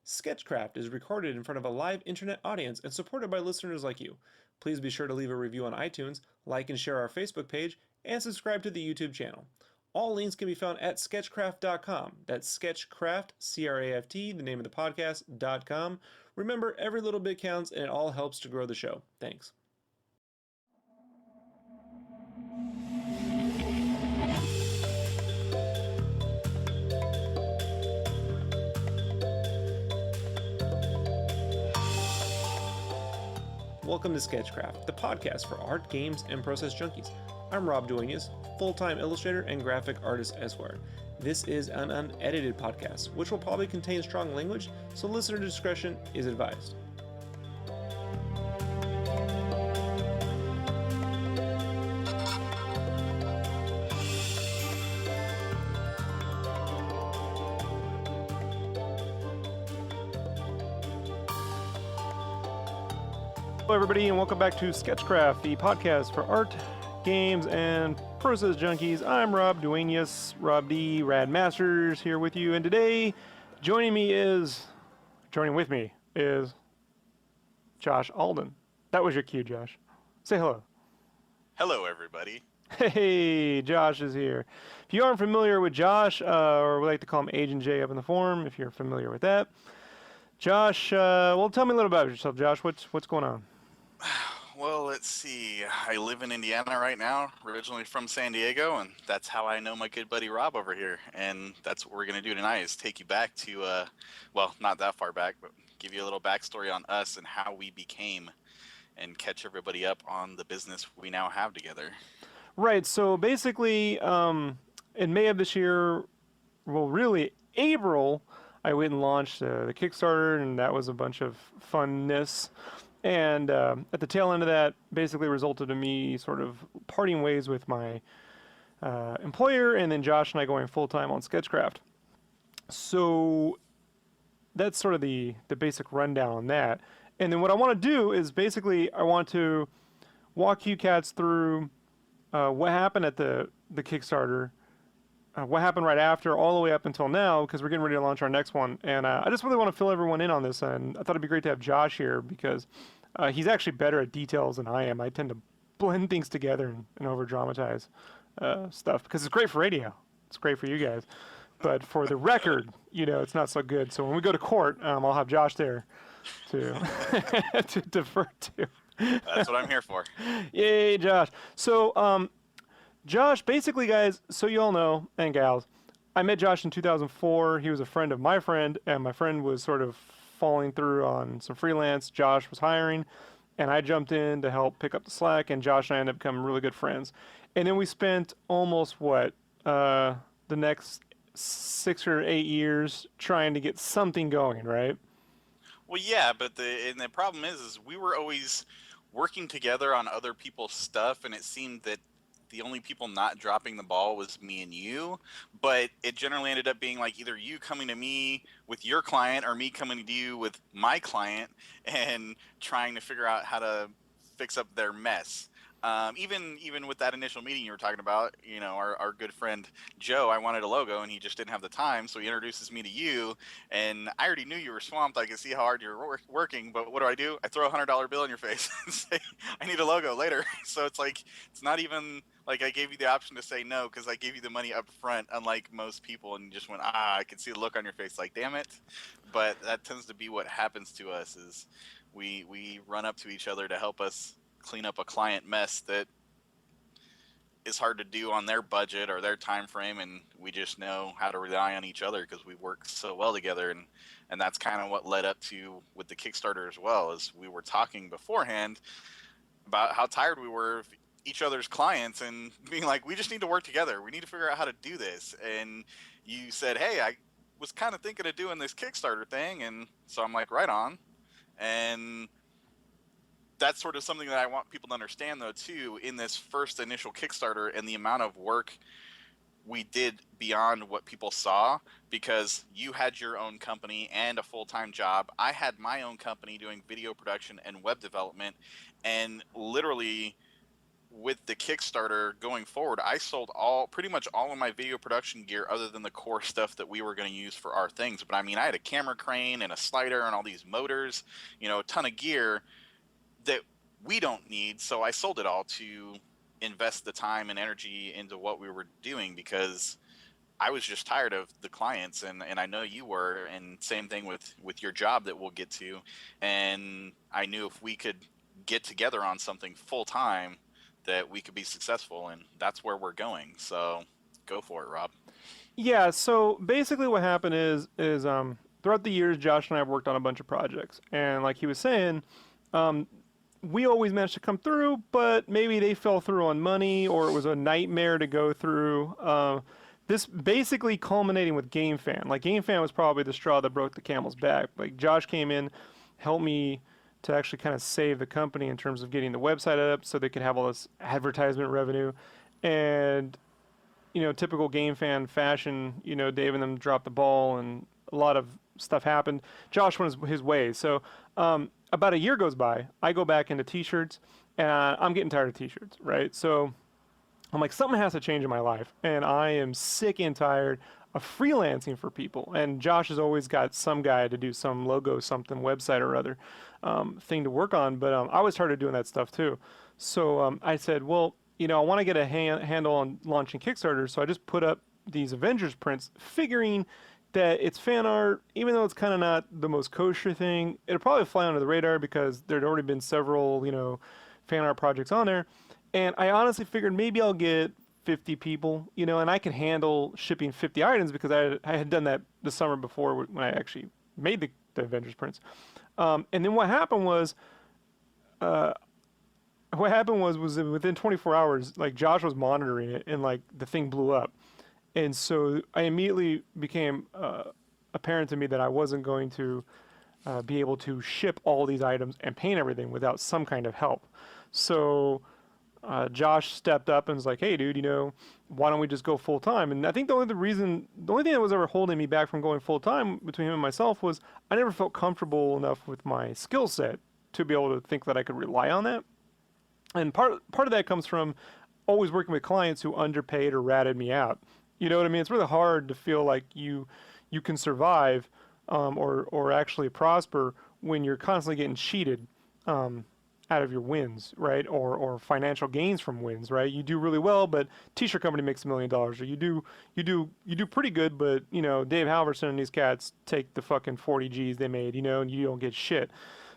Sketchcraft is recorded in front of a live internet audience and supported by listeners like you. Please be sure to leave a review on iTunes, like and share our Facebook page, and subscribe to the YouTube channel. All links can be found at sketchcraft.com. That's Sketchcraft, C-R-A-F-T, the name of the podcast.com. Remember, every little bit counts and it all helps to grow the show. Thanks. Welcome to Sketchcraft, the podcast for art, games, and process junkies. I'm Rob Duenas, full-time illustrator and graphic artist Esquire. This is an unedited podcast, which will probably contain strong language, so listener discretion is advised. Hello everybody and welcome back to Sketchcraft, the podcast for art, games, and process junkies. I'm Rob Duenas, Rob D, Rad Masters here with you, and today joining with me is Josh Alden. That was your cue, Josh. Say hello. Hello everybody. Hey, Josh is here. If you aren't familiar with Josh, or we like to call him Agent J up in the forum, if you're familiar with that, Josh, well, tell me a little about yourself, Josh. What's going on? Well, let's see. I live in Indiana right now, originally from San Diego, and that's how I know my good buddy Rob over here. And that's what we're going to do tonight is take you back to, well, not that far back, but give you a little backstory on us and how we became and catch everybody up on the business we now have together. Right. So basically, in May of this year, well, really, April, I went and launched the Kickstarter, and that was a bunch of funness. And at the tail end of that, basically resulted in me sort of parting ways with my employer, and then Josh and I going full-time on Sketchcraft. So that's sort of the basic rundown on that. And then what I want to do is basically I want to walk you cats through what happened at the Kickstarter, what happened right after, all the way up until now, because we're getting ready to launch our next one. And I just really want to fill everyone in on this, and I thought it'd be great to have Josh here, because he's actually better at details than I am. I tend to blend things together and over-dramatize stuff, because it's great for radio. It's great for you guys. But for the record, it's not so good. So when we go to court, I'll have Josh there to, to defer to. That's what I'm here for. Yay, Josh. So, Josh, basically, guys, so you all know, and gals, I met Josh in 2004. He was a friend of my friend, and my friend was sort of falling through on some freelance. Josh was hiring, and I jumped in to help pick up the slack, and Josh and I ended up becoming really good friends. And then we spent almost, the next 6 or 8 years trying to get something going, right? Well, yeah, but the problem is we were always working together on other people's stuff, and it seemed that the only people not dropping the ball was me and you, but it generally ended up being like either you coming to me with your client or me coming to you with my client and trying to figure out how to fix up their mess. Even with that initial meeting you were talking about, our good friend Joe, I wanted a logo and he just didn't have the time, so he introduces me to you, and I already knew you were swamped. I could see how hard you were working, but what do? I throw a $100 bill in your face and say, I need a logo later. So it's like, it's not even like I gave you the option to say no, because I gave you the money up front, unlike most people, and you just went, I could see the look on your face like, damn it. But that tends to be what happens to us, is we run up to each other to help us clean up a client mess that is hard to do on their budget or their time frame, and we just know how to rely on each other because we work so well together. And that's kind of what led up to with the Kickstarter as well, is we were talking beforehand about how tired we were of each other's clients and being like, we just need to work together, we need to figure out how to do this. And you said, hey, I was kind of thinking of doing this Kickstarter thing, and so I'm like, right on. And that's sort of something that I want people to understand, though, too, in this first initial Kickstarter, and the amount of work we did beyond what people saw, because you had your own company and a full-time job. I had my own company doing video production and web development, and literally with the Kickstarter going forward, I sold pretty much all of my video production gear other than the core stuff that we were going to use for our things. But I mean, I had a camera crane and a slider and all these motors, a ton of gear that we don't need. So I sold it all to invest the time and energy into what we were doing, because I was just tired of the clients, and I know you were, and same thing with your job that we'll get to. And I knew if we could get together on something full time, that we could be successful, and that's where we're going. So go for it, Rob. Yeah, so basically what happened is throughout the years, Josh and I have worked on a bunch of projects, and like he was saying, we always managed to come through, but maybe they fell through on money, or it was a nightmare to go through. This basically culminating with GameFan. Like, GameFan was probably the straw that broke the camel's back. Like, Josh came in, helped me to actually kind of save the company in terms of getting the website up so they could have all this advertisement revenue. And, typical GameFan fashion, Dave and them dropped the ball and a lot of stuff happened. Josh went his way. So about a year goes by, I go back into t-shirts, and I'm getting tired of t-shirts, right? So I'm like, something has to change in my life, and I am sick and tired of freelancing for people. And Josh has always got some guy to do some logo, something, website or other thing to work on, but I was tired of doing that stuff too. So I said, well, I want to get a handle on launching Kickstarter, so I just put up these Avengers prints, figuring that it's fan art, even though it's kind of not the most kosher thing. It'll probably fly under the radar because there'd already been several, fan art projects on there. And I honestly figured maybe I'll get 50 people, and I could handle shipping 50 items because I had done that the summer before when I actually made the Avengers prints. And then what happened was within 24 hours, like, Josh was monitoring it, and like the thing blew up. And so I immediately became apparent to me that I wasn't going to be able to ship all these items and paint everything without some kind of help. So Josh stepped up and was like, hey, dude, why don't we just go full time? And I think the only thing that was ever holding me back from going full time between him and myself was I never felt comfortable enough with my skill set to be able to think that I could rely on that. And part of that comes from always working with clients who underpaid or ratted me out. You know what I mean? It's really hard to feel like you can survive or actually prosper when you're constantly getting cheated out of your wins, right? Or financial gains from wins, right? You do really well, but t-shirt company makes $1 million, or you do pretty good, but Dave Halverson and these cats take the fucking 40 G's they made, and you don't get shit.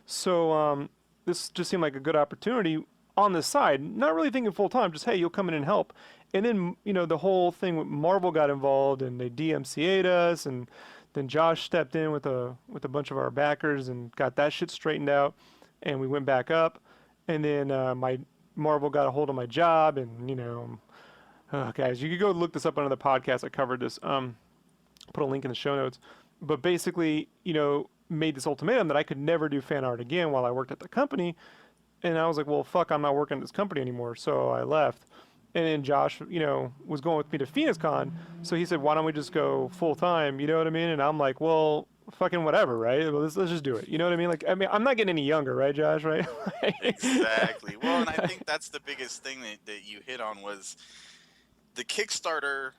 So this just seemed like a good opportunity on the side, not really thinking full time, just, hey, you'll come in and help. And then, the whole thing with Marvel got involved, and they DMCA'd us, and then Josh stepped in with a bunch of our backers and got that shit straightened out, and we went back up. And then my Marvel got a hold of my job, and guys, you could go look this up on another podcast. I covered this. Put a link in the show notes. But basically, made this ultimatum that I could never do fan art again while I worked at the company. And I was like, well, fuck, I'm not working at this company anymore. So I left. And then Josh, was going with me to PhoenixCon. So he said, why don't we just go full time? You know what I mean? And I'm like, well, fucking whatever, right? Well, let's just do it. You know what I mean? Like, I'm not getting any younger, right, Josh? Right? Exactly. Well, and I think that's the biggest thing that you hit on was the Kickstarter.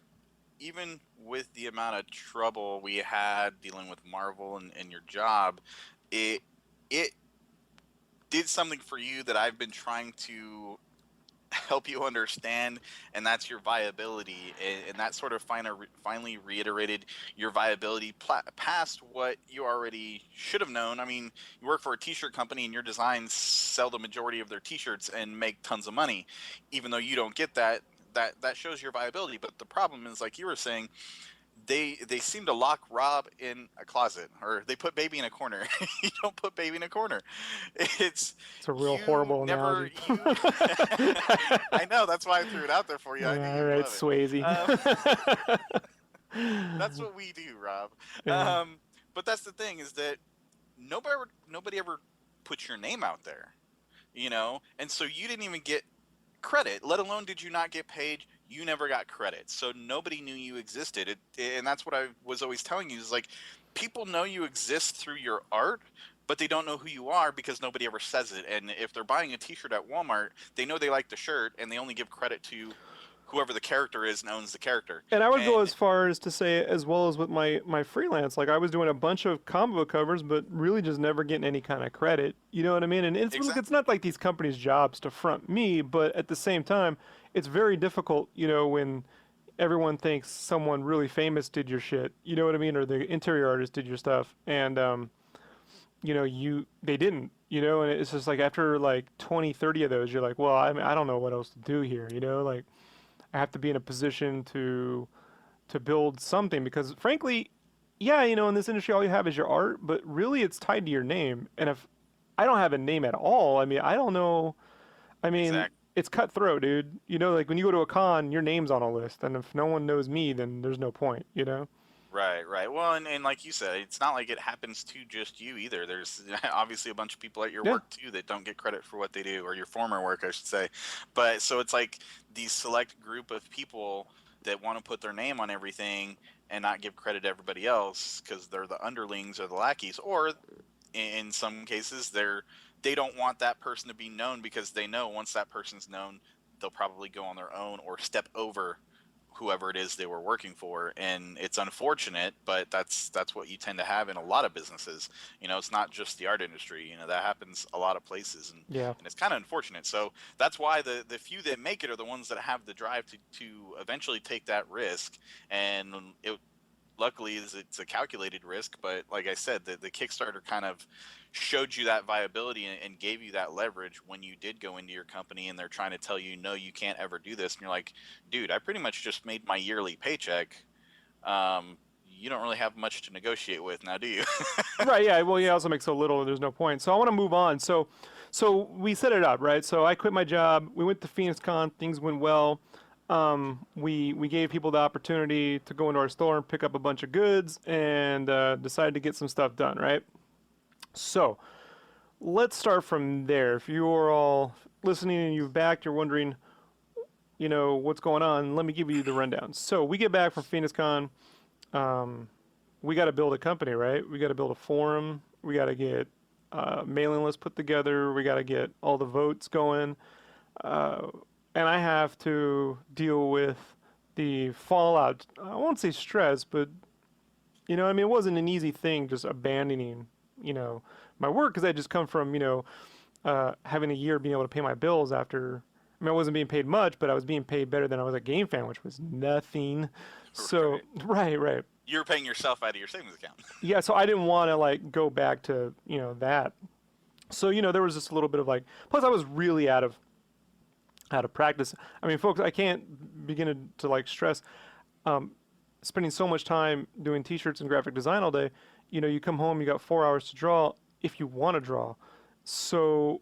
Even with the amount of trouble we had dealing with Marvel and your job, it did something for you that I've been trying to help you understand, and that's your viability, and that sort of finally reiterated your viability past what you already should have known. I mean, you work for a t-shirt company, and your designs sell the majority of their t-shirts and make tons of money. Even though you don't get that shows your viability. But the problem is, like you were saying, they seem to lock Rob in a closet, or they put baby in a corner. You don't put baby in a corner. It's a real horrible analogy. I know, that's why I threw it out there for you. I knew all right, Swayze. That's what we do, Rob. Yeah. But that's the thing, is that nobody ever puts your name out there, and so you didn't even get credit, let alone did you not get paid. You never got credit, so nobody knew you existed. And that's what I was always telling you, is like, people know you exist through your art, but they don't know who you are because nobody ever says it. And if they're buying a T-shirt at Walmart, they know they like the shirt, and they only give credit to whoever the character is and owns the character. And I would go And as far as to say, as well as with my freelance, like I was doing a bunch of comic book covers, but really just never getting any kind of credit. You know what I mean? And it's exactly, not like these companies' jobs to front me, but at the same time, it's very difficult, when everyone thinks someone really famous did your shit. You know what I mean? Or the interior artist did your stuff, and they didn't. And it's just like after like 20, 30 of those, you're like, well, I mean, I don't know what else to do here. Like I have to be in a position to build something because frankly, yeah, in this industry all you have is your art, but really it's tied to your name. And if I don't have a name at all, I mean, I don't know. I mean, exactly. it's cutthroat, dude. Like when you go to a con, your name's on a list, and if no one knows me, then there's no point. Right, right. Well, and like you said, it's not like it happens to just you either. There's obviously a bunch of people at your Yeah. work too that don't get credit for what they do, or your former work, I should say. But so it's like these select group of people that want to put their name on everything and not give credit to everybody else because they're the underlings or the lackeys, or in some cases they don't want that person to be known because they know once that person's known, they'll probably go on their own or step over whoever it is they were working for. And it's unfortunate, but that's what you tend to have in a lot of businesses. It's not just the art industry. That happens a lot of places, and Yeah. it's kind of unfortunate. So that's why the few that make it are the ones that have the drive to eventually take that risk. And it luckily it's a calculated risk, but like I said, the Kickstarter kind of showed you that viability and gave you that leverage when you did go into your company and they're trying to tell you, no, you can't ever do this, and you're like, dude, I pretty much just made my yearly paycheck. You don't really have much to negotiate with now, do you? Right. Yeah. Well, yeah. Also makes so little. There's no point. So I want to move on. So we set it up, right? So I quit my job. We went to Phoenix Con. Things went well. We gave people the opportunity to go into our store and pick up a bunch of goods and decided to get some stuff done, right? So let's start from there. If you are all listening and you've backed, you're wondering, what's going on. Let me give you the rundown. So we get back from Phoenix Con. We got to build a company, right? We got to build a forum. We got to get mailing list put together. We got to get all the votes going. And I have to deal with the fallout. I won't say stress, but I mean, it wasn't an easy thing just abandoning, my work because I just come from, having a year being able to pay my bills after. I mean, I wasn't being paid much, but I was being paid better than I was at Game Fan, which was nothing. So, right. You're paying yourself out of your savings account. Yeah, so I didn't want to like go back to, that. So, there was just a little bit of like, plus I was really out of practice. I mean, folks, I can't begin to like stress spending so much time doing t-shirts and graphic design all day. You come home, you got 4 hours to draw if you want to draw. So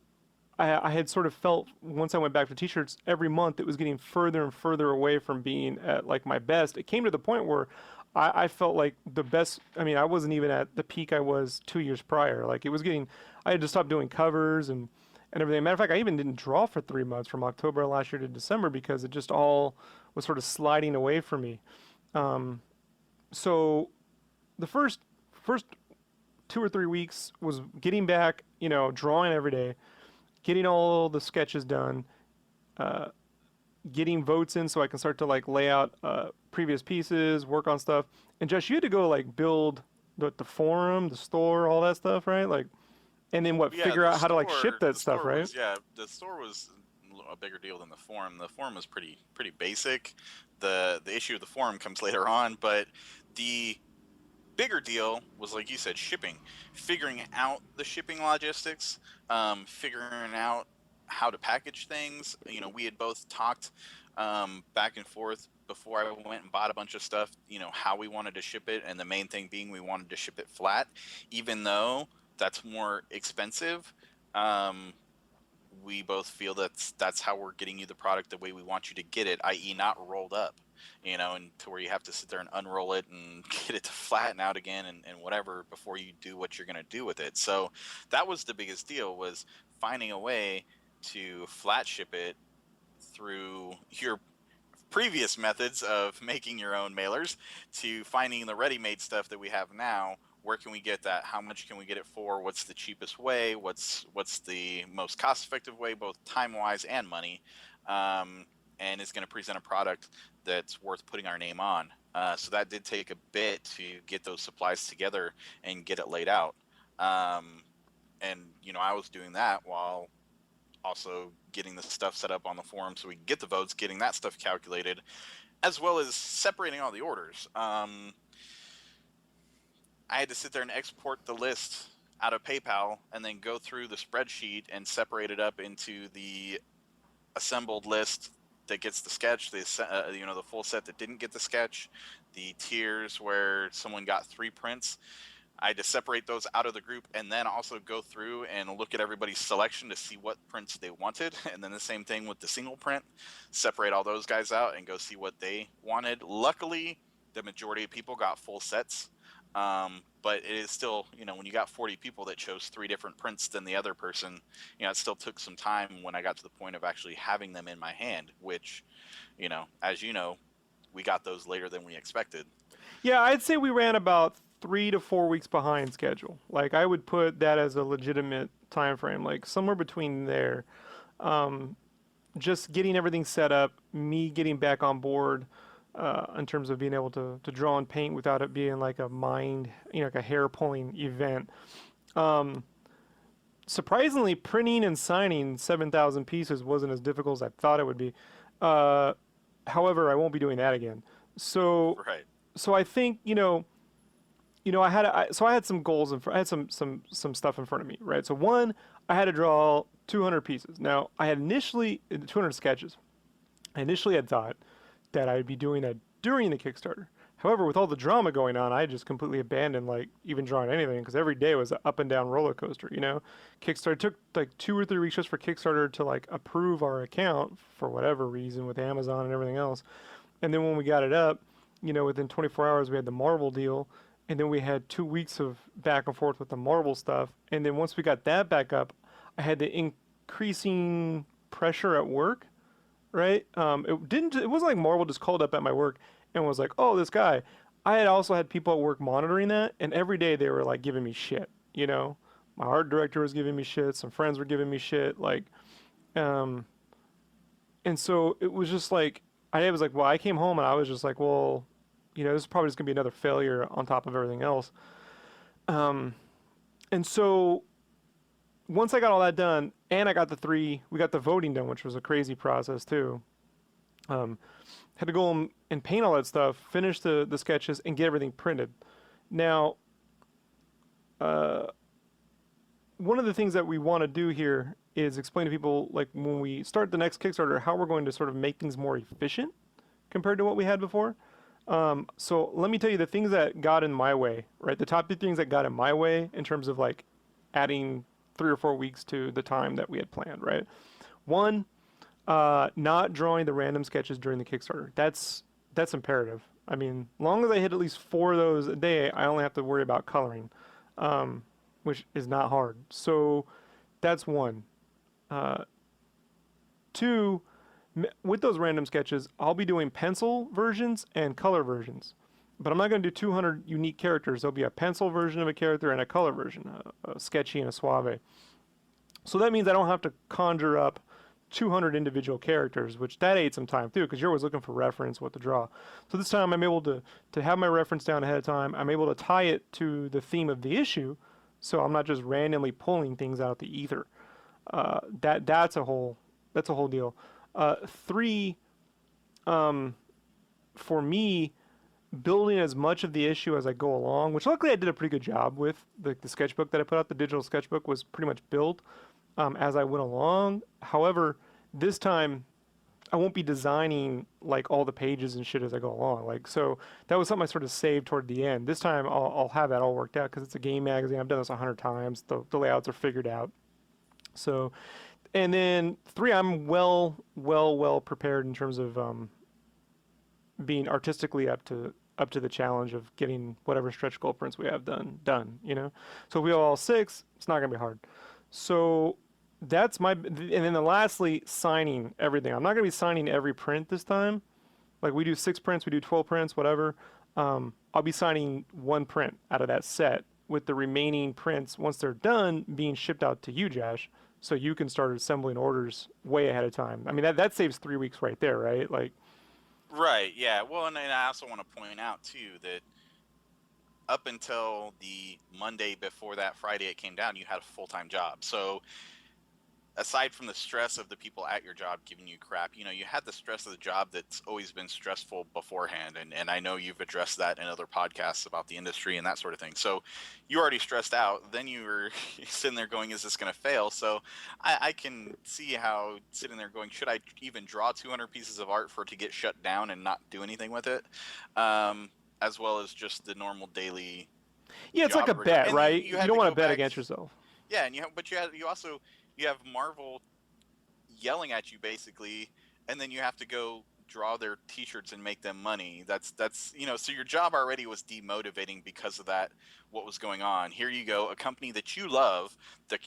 I had sort of felt once I went back to t-shirts every month, it was getting further and further away from being at like my best. It came to the point where I felt like the best. I mean, I wasn't even at the peak I was 2 years prior. Like it was getting, I had to stop doing covers and everything. Matter of fact, I even didn't draw for 3 months from October last year to December because it just all was sort of sliding away from me. So the first 2 or 3 weeks was getting back, drawing every day, getting all the sketches done, getting votes in so I can start to like lay out previous pieces, work on stuff. And Josh, you had to go like build the forum, the store, all that stuff, right? Like, and then Yeah, figure the out how to like store, ship that stuff, right? the store was a bigger deal than the forum. The forum was pretty basic. The issue of the forum comes later on, but the bigger deal was, like you said, shipping, figuring out the shipping logistics, figuring out how to package things. We had both talked back and forth before I went and bought a bunch of stuff, how we wanted to ship it. And the main thing being we wanted to ship it flat, even though that's more expensive. We both feel that's how we're getting you the product the way we want you to get it, i.e. not rolled up, and to where you have to sit there and unroll it and get it to flatten out again and whatever before you do what you're going to do with it. So that was the biggest deal, was finding a way to flat ship it through your previous methods of making your own mailers to finding the ready-made stuff that we have now, Where can we get that? How much can we get it for? What's the cheapest way? What's the most cost-effective way, both time-wise and money? And is going to present a product that's worth putting our name on. So that did take a bit to get those supplies together and get it laid out. And I was doing that while also getting the stuff set up on the forum so we can get the votes, getting that stuff calculated, as well as separating all the orders. I had to sit there and export the list out of PayPal and then go through the spreadsheet and separate it up into the assembled list that gets the sketch, the full set that didn't get the sketch, the tiers where someone got 3 prints. I had to separate those out of the group and then also go through and look at everybody's selection to see what prints they wanted. And then the same thing with the single print, separate all those guys out and go see what they wanted. Luckily, the majority of people got full sets. But it is still, when you got 40 people that chose 3 different prints than the other person, it still took some time when I got to the point of actually having them in my hand, which, as we got those later than we expected. Yeah, I'd say we ran about 3 to 4 weeks behind schedule. Like, I would put that as a legitimate time frame, like somewhere between there. Just getting everything set up, me getting back on board, in terms of being able to draw and paint without it being like a like a hair-pulling event. Surprisingly, printing and signing 7,000 pieces wasn't as difficult as I thought it would be. However, I won't be doing that again. So, right. So I think I had some goals and I had some stuff in front of me, right? So one, I had to draw 200 pieces. Now I had initially 200 sketches. I initially had thought that I'd be doing that during the Kickstarter. However, with all the drama going on, I just completely abandoned like even drawing anything because every day was an up and down roller coaster. Kickstarter took like 2 or 3 weeks just for Kickstarter to like approve our account for whatever reason with Amazon and everything else. And then when we got it up, within 24 hours we had the Marvel deal, and then we had 2 weeks of back and forth with the Marvel stuff. And then once we got that back up, I had the increasing pressure at work. Right? It wasn't like Marvel just called up at my work and was like, "Oh, this guy." I had also had people at work monitoring that, and every day they were like giving me shit. My art director was giving me shit. Some friends were giving me shit. Like, and so it was just like I came home and I was just like, well, this is probably just gonna be another failure on top of everything else. And so once I got all that done, and I got we got the voting done, which was a crazy process too. Had to go and paint all that stuff, finish the sketches, and get everything printed. Now, one of the things that we want to do here is explain to people, like when we start the next Kickstarter, how we're going to sort of make things more efficient compared to what we had before. So let me tell you the things that got in my way, right? The top 2 things that got in my way in terms of like adding 3 or 4 weeks to the time that we had planned, right? One, not drawing the random sketches during the Kickstarter. That's imperative. I mean, long as I hit at least 4 of those a day, I only have to worry about coloring, which is not hard. So that's one. 2, with those random sketches, I'll be doing pencil versions and color versions. But I'm not going to do 200 unique characters. There'll be a pencil version of a character and a color version, a sketchy and a suave. So that means I don't have to conjure up 200 individual characters, which that ate some time too, because you're always looking for reference, what to draw. So this time I'm able to have my reference down ahead of time. I'm able to tie it to the theme of the issue, so I'm not just randomly pulling things out the ether. That's a whole deal. 3, for me, building as much of the issue as I go along, which luckily I did a pretty good job with. The sketchbook that I put out, the digital sketchbook, was pretty much built as I went along. However, this time I won't be designing like all the pages and shit as I go along. Like, so that was something I sort of saved toward the end. This time I'll have that all worked out because it's a game magazine. I've done this 100 times. The layouts are figured out. So, and then 3, I'm well prepared in terms of being artistically up to the challenge of getting whatever stretch goal prints we have done. So if we have all 6, it's not gonna be hard. So that's and then lastly, signing everything. I'm not gonna be signing every print this time. Like, we do 6 prints, we do 12 prints, whatever. I'll be signing one print out of that set, with the remaining prints, once they're done, being shipped out to you, Josh, so you can start assembling orders way ahead of time. I mean, that saves 3 weeks right there, right? Like, Right. Yeah. Well, and I also want to point out too that up until the Monday before that Friday it came down, you had a full-time job. So aside from the stress of the people at your job giving you crap, you know, you had the stress of the job that's always been stressful beforehand. And I know you've addressed that in other podcasts about the industry and that sort of thing. So you already stressed out. Then you were sitting there going, is this going to fail? So I can see how sitting there going, should I even draw 200 pieces of art for it to get shut down and not do anything with it? As well as just the normal daily yeah, it's like a job bet, and right? you You had don't to want go to bet back. against yourself. Yeah, and you have Marvel yelling at you basically, and then you have to go draw their t-shirts and make them money. That's you know, so your job already was demotivating because of that, what was going on. Here you go, a company that you love,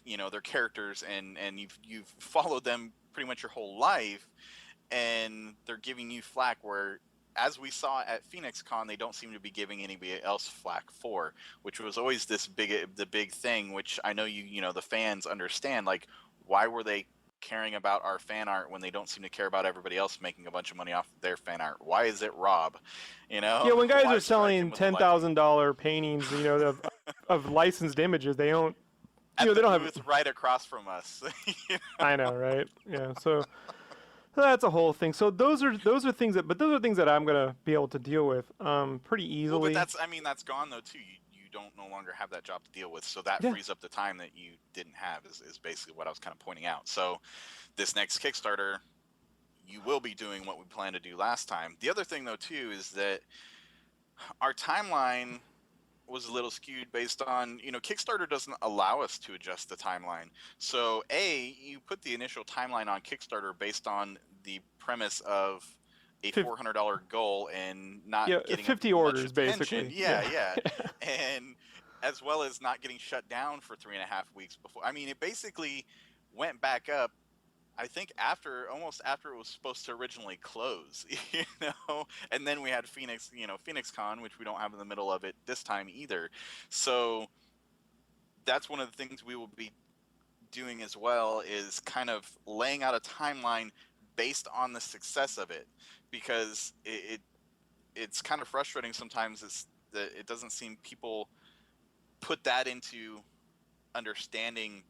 you know, their characters, and you've followed them pretty much your whole life, and they're giving you flack where, as we saw at Phoenix Con, they don't seem to be giving anybody else flack for, which was always the big thing, which I know you know, the fans understand, like, why were they caring about our fan art when they don't seem to care about everybody else making a bunch of money off their fan art? Why is it Rob? You know, Yeah, when guys why are strike him selling with the lightning? $10,000 paintings, you know, of licensed images, they don't, you At know, the they don't have. booth right across from us. You know? I know, right? Yeah, so that's a whole thing. So those are things that, but those are things that I'm gonna be able to deal with, pretty Well, but easily. that's, I mean, that's gone though too. You don't no longer have that job to deal with, so that Yeah. frees up the time that you didn't have. Is basically what I was kind of pointing out. So this next Kickstarter, you will be doing what we planned to do last time. The other thing though too is that our timeline was a little skewed based on, you know, Kickstarter doesn't allow us to adjust the timeline. So you put the initial timeline on Kickstarter based on the premise of a Fif- $400 goal and not yeah, getting 50 much orders attention. basically. Yeah. And as well as not getting shut down for 3.5 weeks before. I mean, it basically went back up, I think almost after it was supposed to originally close, you know, and then we had Phoenix Con, which we don't have in the middle of it this time either. So that's one of the things we will be doing as well, is kind of laying out a timeline based on the success of it, because it's kind of frustrating sometimes is that it doesn't seem people put that into understanding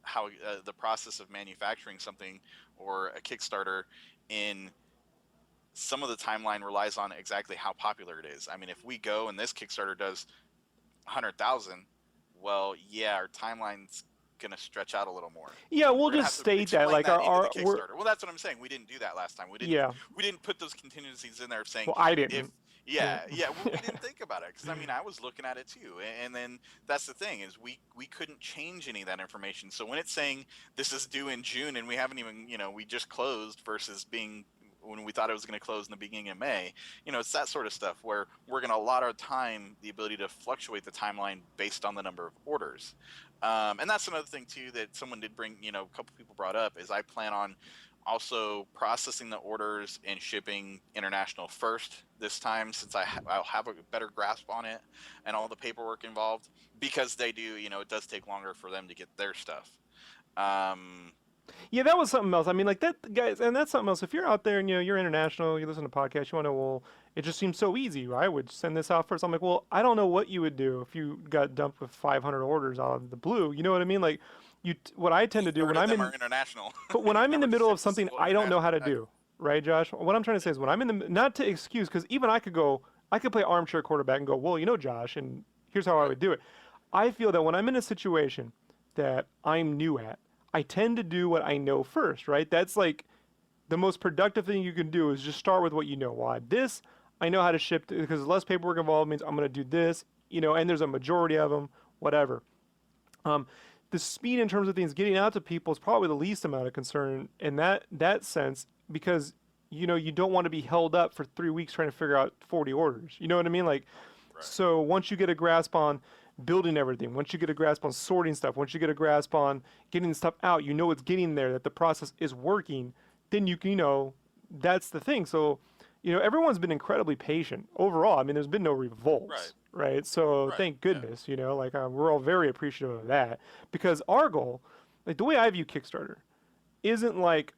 how the process of manufacturing something or a Kickstarter in some of the timeline relies on exactly how popular it is. I mean, if we go and this Kickstarter does 100,000, well, yeah, our timeline's gonna stretch out a little more, Yeah, and we'll we're gonna just have to state that explain like that into the we're Kickstarter. Well, that's what I'm saying. We didn't do that last time. yeah. We didn't put those contingencies in there of saying Well, I if didn't. well, we didn't think about it, because I mean, I was looking at it too, and then that's the thing, is we couldn't change any of that information. So when it's saying this is due in June and we haven't even, you know, we just closed versus being when we thought it was going to close in the beginning of May, you know, it's that sort of stuff where we're going to allot our time the ability to fluctuate the timeline based on the number of orders. And that's another thing too that someone did bring, you know, a couple people brought up, is I plan on also processing the orders and shipping international first this time, since I'll have a better grasp on it and all the paperwork involved, because they do, you know, it does take longer for them to get their stuff. Yeah, that was something else. I mean, like that, guys, and that's something else. If you're out there and you're international, you listen to podcasts, you want to, well, it just seems so easy. I would send this out first. I'm like, well, I don't know what you would do if you got dumped with 500 orders out of the blue. You know what I mean? Like, what I tend to do when Third of I'm them in, are international. but when You've I'm in never the middle of shipped a something single I don't know how to international do, right, Josh? What I'm trying to say is when I'm in the, not to excuse, because even I could play armchair quarterback and go, well, you know, Josh, and here's how I Right. would do it. I feel that when I'm in a situation that I'm new at, I tend to do what I know first, right? That's like the most productive thing you can do is just start with what you know. Why? This, I know how to ship because less paperwork involved means I'm going to do this, you know, and there's a majority of them, whatever. Um, the speed in terms of things getting out to people is probably the least amount of concern in that sense, because you know you don't want to be held up for 3 weeks trying to figure out 40 orders. You know what I mean? Like, Right. so once you get a grasp on building everything, once you get a grasp on sorting stuff, once you get a grasp on getting stuff out, you know it's getting there, that the process is working, then you can, you know, that's the thing. So everyone's been incredibly patient overall. I mean, there's been no Right. revolts, right? So Right. thank Yeah. goodness, like we're all very appreciative of that because our goal, like the way I view Kickstarter, isn't like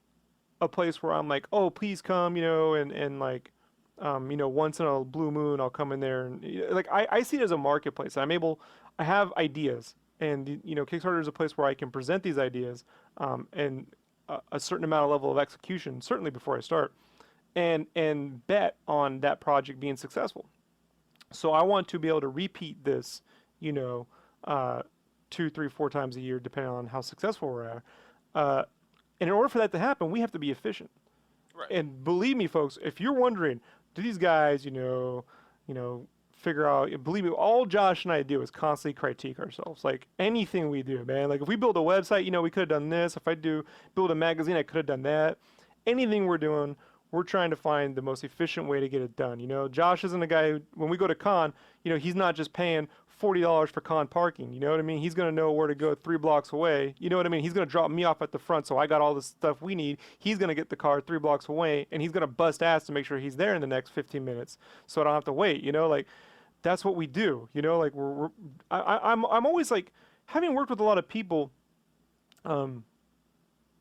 a place where I'm like, oh, please come, and like, once in a blue moon, I'll come in there and like I see it as a marketplace. I have ideas, and Kickstarter is a place where I can present these ideas, and a certain amount of level of execution, certainly before I start, and bet on that project being successful. So I want to be able to repeat this, you know, uh, 2, 3, 4 times a year, depending on how successful we're at. Uh, and in order for that to happen, we have to be efficient. Right. And believe me, folks, if you're wondering, do these guys, figure out? Believe me, all Josh and I do is constantly critique ourselves. Like anything we do, man. Like if we build a website, we could have done this. If I do build a magazine, I could have done that. Anything we're doing, we're trying to find the most efficient way to get it done. Josh isn't a guy who, when we go to con, he's not just paying $40 for con parking. You know what I mean? He's gonna know where to go 3 blocks away. You know what I mean? He's gonna drop me off at the front, so I got all the stuff we need. He's gonna get the car 3 blocks away, and he's gonna bust ass to make sure he's there in the next 15 minutes, so I don't have to wait. Like that's what we do. Like I'm always like, having worked with a lot of people, um,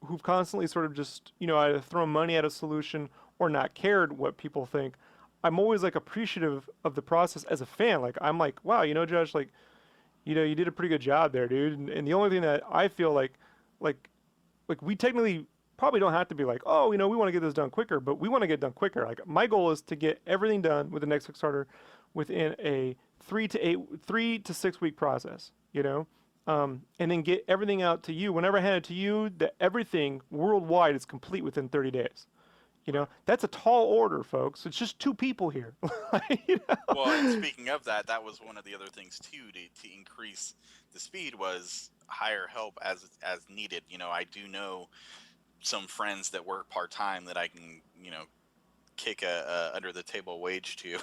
who've constantly sort of just either thrown money at a solution or not cared what people think. I'm always like appreciative of the process as a fan. Like I'm like, wow, Josh, like you did a pretty good job there, dude. And the only thing that I feel like like we technically probably don't have to be like, oh, we want to get this done quicker, but we want to get done quicker. Like my goal is to get everything done with the next Kickstarter within a 3 to 6 week process. And then get everything out to you. Whenever I hand it to you, that everything worldwide is complete within 30 days. Right. That's a tall order, folks. It's just 2 people here. Well, and speaking of that, that was one of the other things too to increase the speed was hire help as needed. I do know some friends that work part time that I can kick a under the table wage to,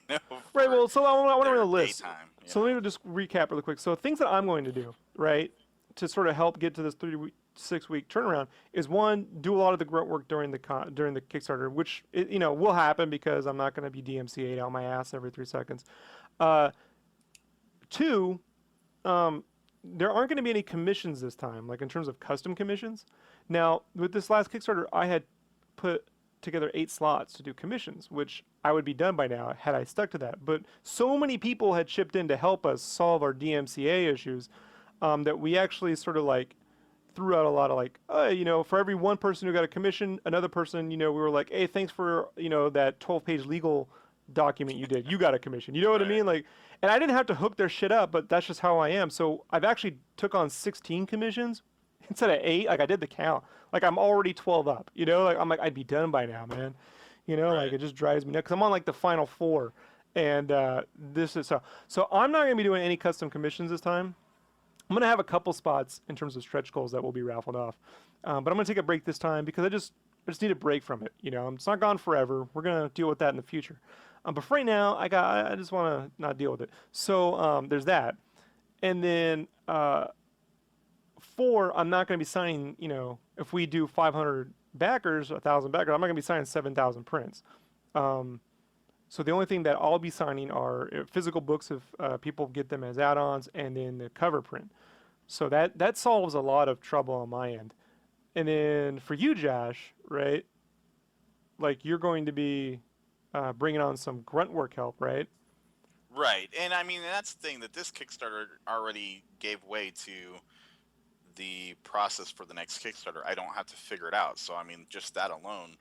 Right. for Well, so I want to run their a list. daytime. So let me just recap really quick. So things that I'm going to do, right, to sort of help get to this 3 to 6 week turnaround is one, do a lot of the grunt work during the Kickstarter, which will happen because I'm not going to be DMCA'd out my ass every 3 seconds. Uh, Two, there aren't going to be any commissions this time, like in terms of custom commissions. Now, with this last Kickstarter, I had put together 8 slots to do commissions, which I would be done by now had I stuck to that. But so many people had chipped in to help us solve our DMCA issues, that we actually sort of like threw out a lot of like, for every one person who got a commission, another person, we were like, hey, thanks for, that 12-page legal document you did. You got a commission. You know what I Right. mean? Like, and I didn't have to hook their shit up, but that's just how I am. So I've actually took on 16 commissions instead of 8. Like I did the count. Like I'm already 12 up. Like I'm like I'd be done by now, man. Like Right. it just drives me nuts because I'm on like the final 4, and this is so I'm not gonna be doing any custom commissions this time. I'm gonna have a couple spots in terms of stretch goals that will be raffled off, but I'm gonna take a break this time because I just need a break from it. It's not gone forever. We're gonna deal with that in the future. But for right now, I just want to not deal with it. So there's that, and then 4, I'm not gonna be signing. If we do 500 backers, 1,000 backers, I'm not gonna be signing 7,000 prints. So the only thing that I'll be signing are physical books if people get them as add-ons, and then the cover print. So that solves a lot of trouble on my end. And then for you, Josh, right? Like you're going to be bringing on some grunt work help, right? Right. And I mean, that's the thing that this Kickstarter already gave way to the process for the next Kickstarter. I don't have to figure it out. So I mean, just that alone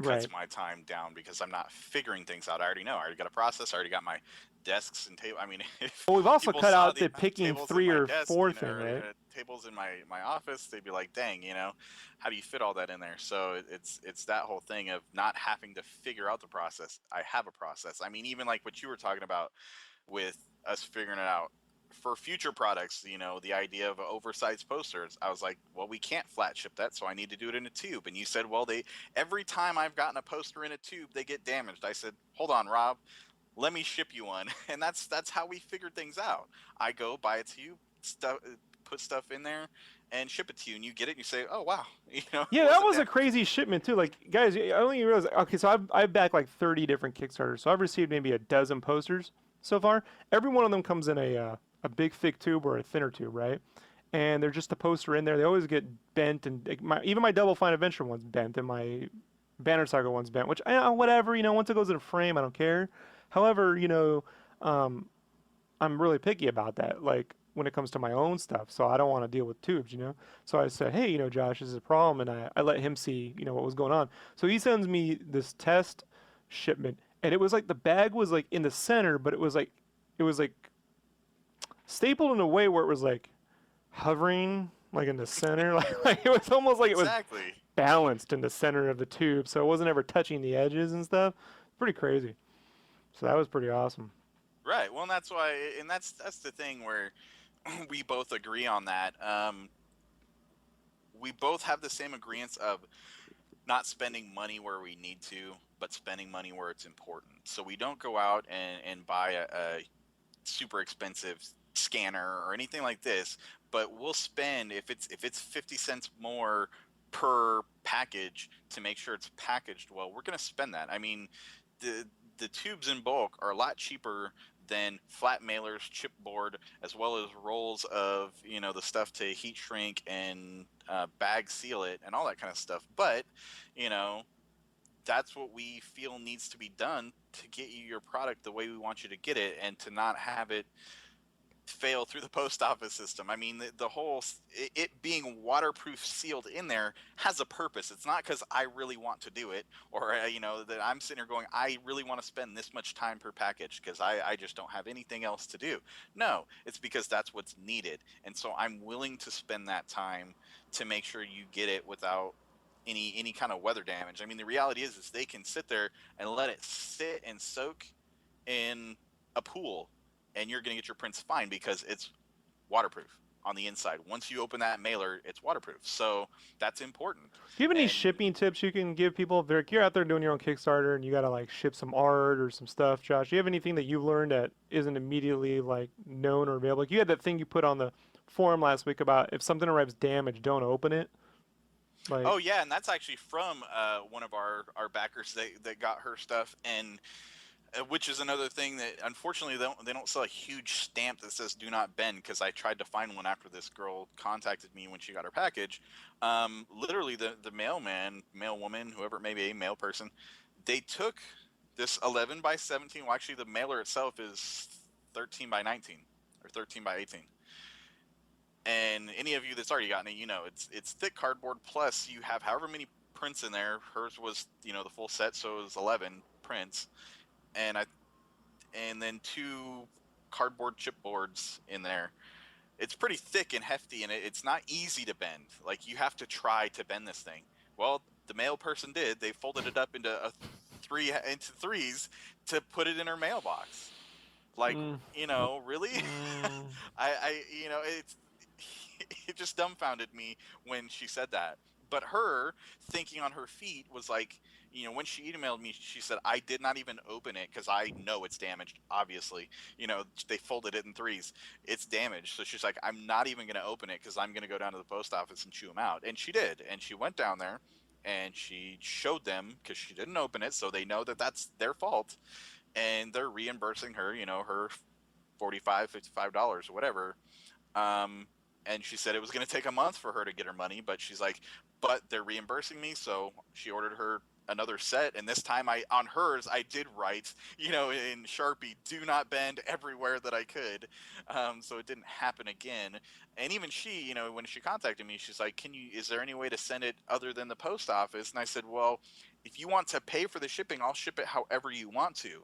cuts Right. my time down because I'm not figuring things out. I already know. I already got a process. I already got my desks and table. I mean, if Well, we've also people cut saw out the the picking tables in 3 my or desk, 4 thing, or right? tables in my office, they'd be like, "Dang, how do you fit all that in there?" So it's that whole thing of not having to figure out the process. I have a process. I mean, even like what you were talking about with us figuring it out for future products, the idea of oversized posters. I was like, well, we can't flat ship that, so I need to do it in a tube. And you said, well, every time I've gotten a poster in a tube, they get damaged. I said, hold on, Rob, let me ship you one. And that's how we figured things out. I go buy a tube, stuff, put stuff in there and ship it to you, and you get it, and you say, "Oh wow," it Yeah, that wasn't was a that. crazy shipment too. Like, guys, I only realized. Okay, so I've backed like 30 different Kickstarters. So I've received maybe a dozen posters so far. Every one of them comes in a big thick tube or a thinner tube, right? And they're just a poster in there. They always get bent, and like, even my Double Fine Adventure one's bent, and my Banner Saga one's bent. Which whatever, once it goes in a frame, I don't care. However, um, I'm really picky about that. Like when it comes to my own stuff, so I don't want to deal with tubes. So I said, hey, Josh, this is a problem, and I let him see, what was going on. So he sends me this test shipment, and it was like the bag was like in the center, but it was like stapled in a way where it was like hovering like in the center, like it was almost like it was Exactly. balanced in the center of the tube, so it wasn't ever touching the edges and stuff. Pretty crazy. So that was pretty awesome. Right. Well, and that's why, and that's the thing where we both agree on that. We both have the same agreements of not spending money where we need to, but spending money where it's important. So we don't go out and buy a super expensive scanner or anything like this, but we'll spend, if it's 50 cents more per package to make sure it's packaged well, we're going to spend that. I mean, the tubes in bulk are a lot cheaper than flat mailers, chipboard, as well as rolls of the stuff to heat shrink and bag seal it and all that kind of stuff. But you know that's what we feel needs to be done to get you your product the way we want you to get it, and to not have it fail through the post office system. I mean, the whole it being waterproof sealed in there has a purpose. It's not because I really want to do it, or that I'm sitting here going, I really want to spend this much time per package because I just don't have anything else to do. No, it's because that's what's needed, and so I'm willing to spend that time to make sure you get it without any kind of weather damage. I mean, the reality is they can sit there and let it sit and soak in a pool, and you're going to get your prints fine because it's waterproof on the inside. Once you open that mailer, it's waterproof. So that's important. Do you have any And shipping tips you can give people? If you're out there doing your own Kickstarter and you gotta like ship some art or some stuff, Josh. Do you have anything that you've learned that isn't immediately like known or available? Like you had that thing you put on the forum last week about if something arrives damaged, don't open it. Like, oh yeah, and that's actually from one of our backers that got her stuff, and which is another thing that unfortunately they don't sell a huge stamp that says "Do not bend," because I tried to find one after this girl contacted me when she got her package. Literally, the mailman, mail woman, whoever it may be, mail person, they took this 11 by 17. Well, actually, the mailer itself is 13 by 19 or 13 by 18. And any of you that's already gotten it, it's thick cardboard. Plus, you have however many prints in there. Hers was the full set, so it was 11 prints, and then two cardboard chipboards in there. It's pretty thick and hefty, and it's not easy to bend. Like, you have to try to bend this thing. Well, the mail person did. They folded it up into threes to put it in her mailbox. Like, mm, really? mm, It's it just dumbfounded me when she said that. But her thinking on her feet was like, when she emailed me, she said, I did not even open it because I know it's damaged. Obviously, they folded it in threes. It's damaged. So she's like, I'm not even going to open it because I'm going to go down to the post office and chew them out. And she did. And she went down there and she showed them because she didn't open it. So they know that that's their fault. And they're reimbursing her, her $45, $55 or whatever. And she said it was going to take a month for her to get her money, but she's like, but they're reimbursing me. So she ordered her another set. And this time on hers, I did write, in Sharpie, do not bend everywhere that I could. So it didn't happen again. And even she, when she contacted me, she's like, is there any way to send it other than the post office? And I said, well, if you want to pay for the shipping, I'll ship it however you want to.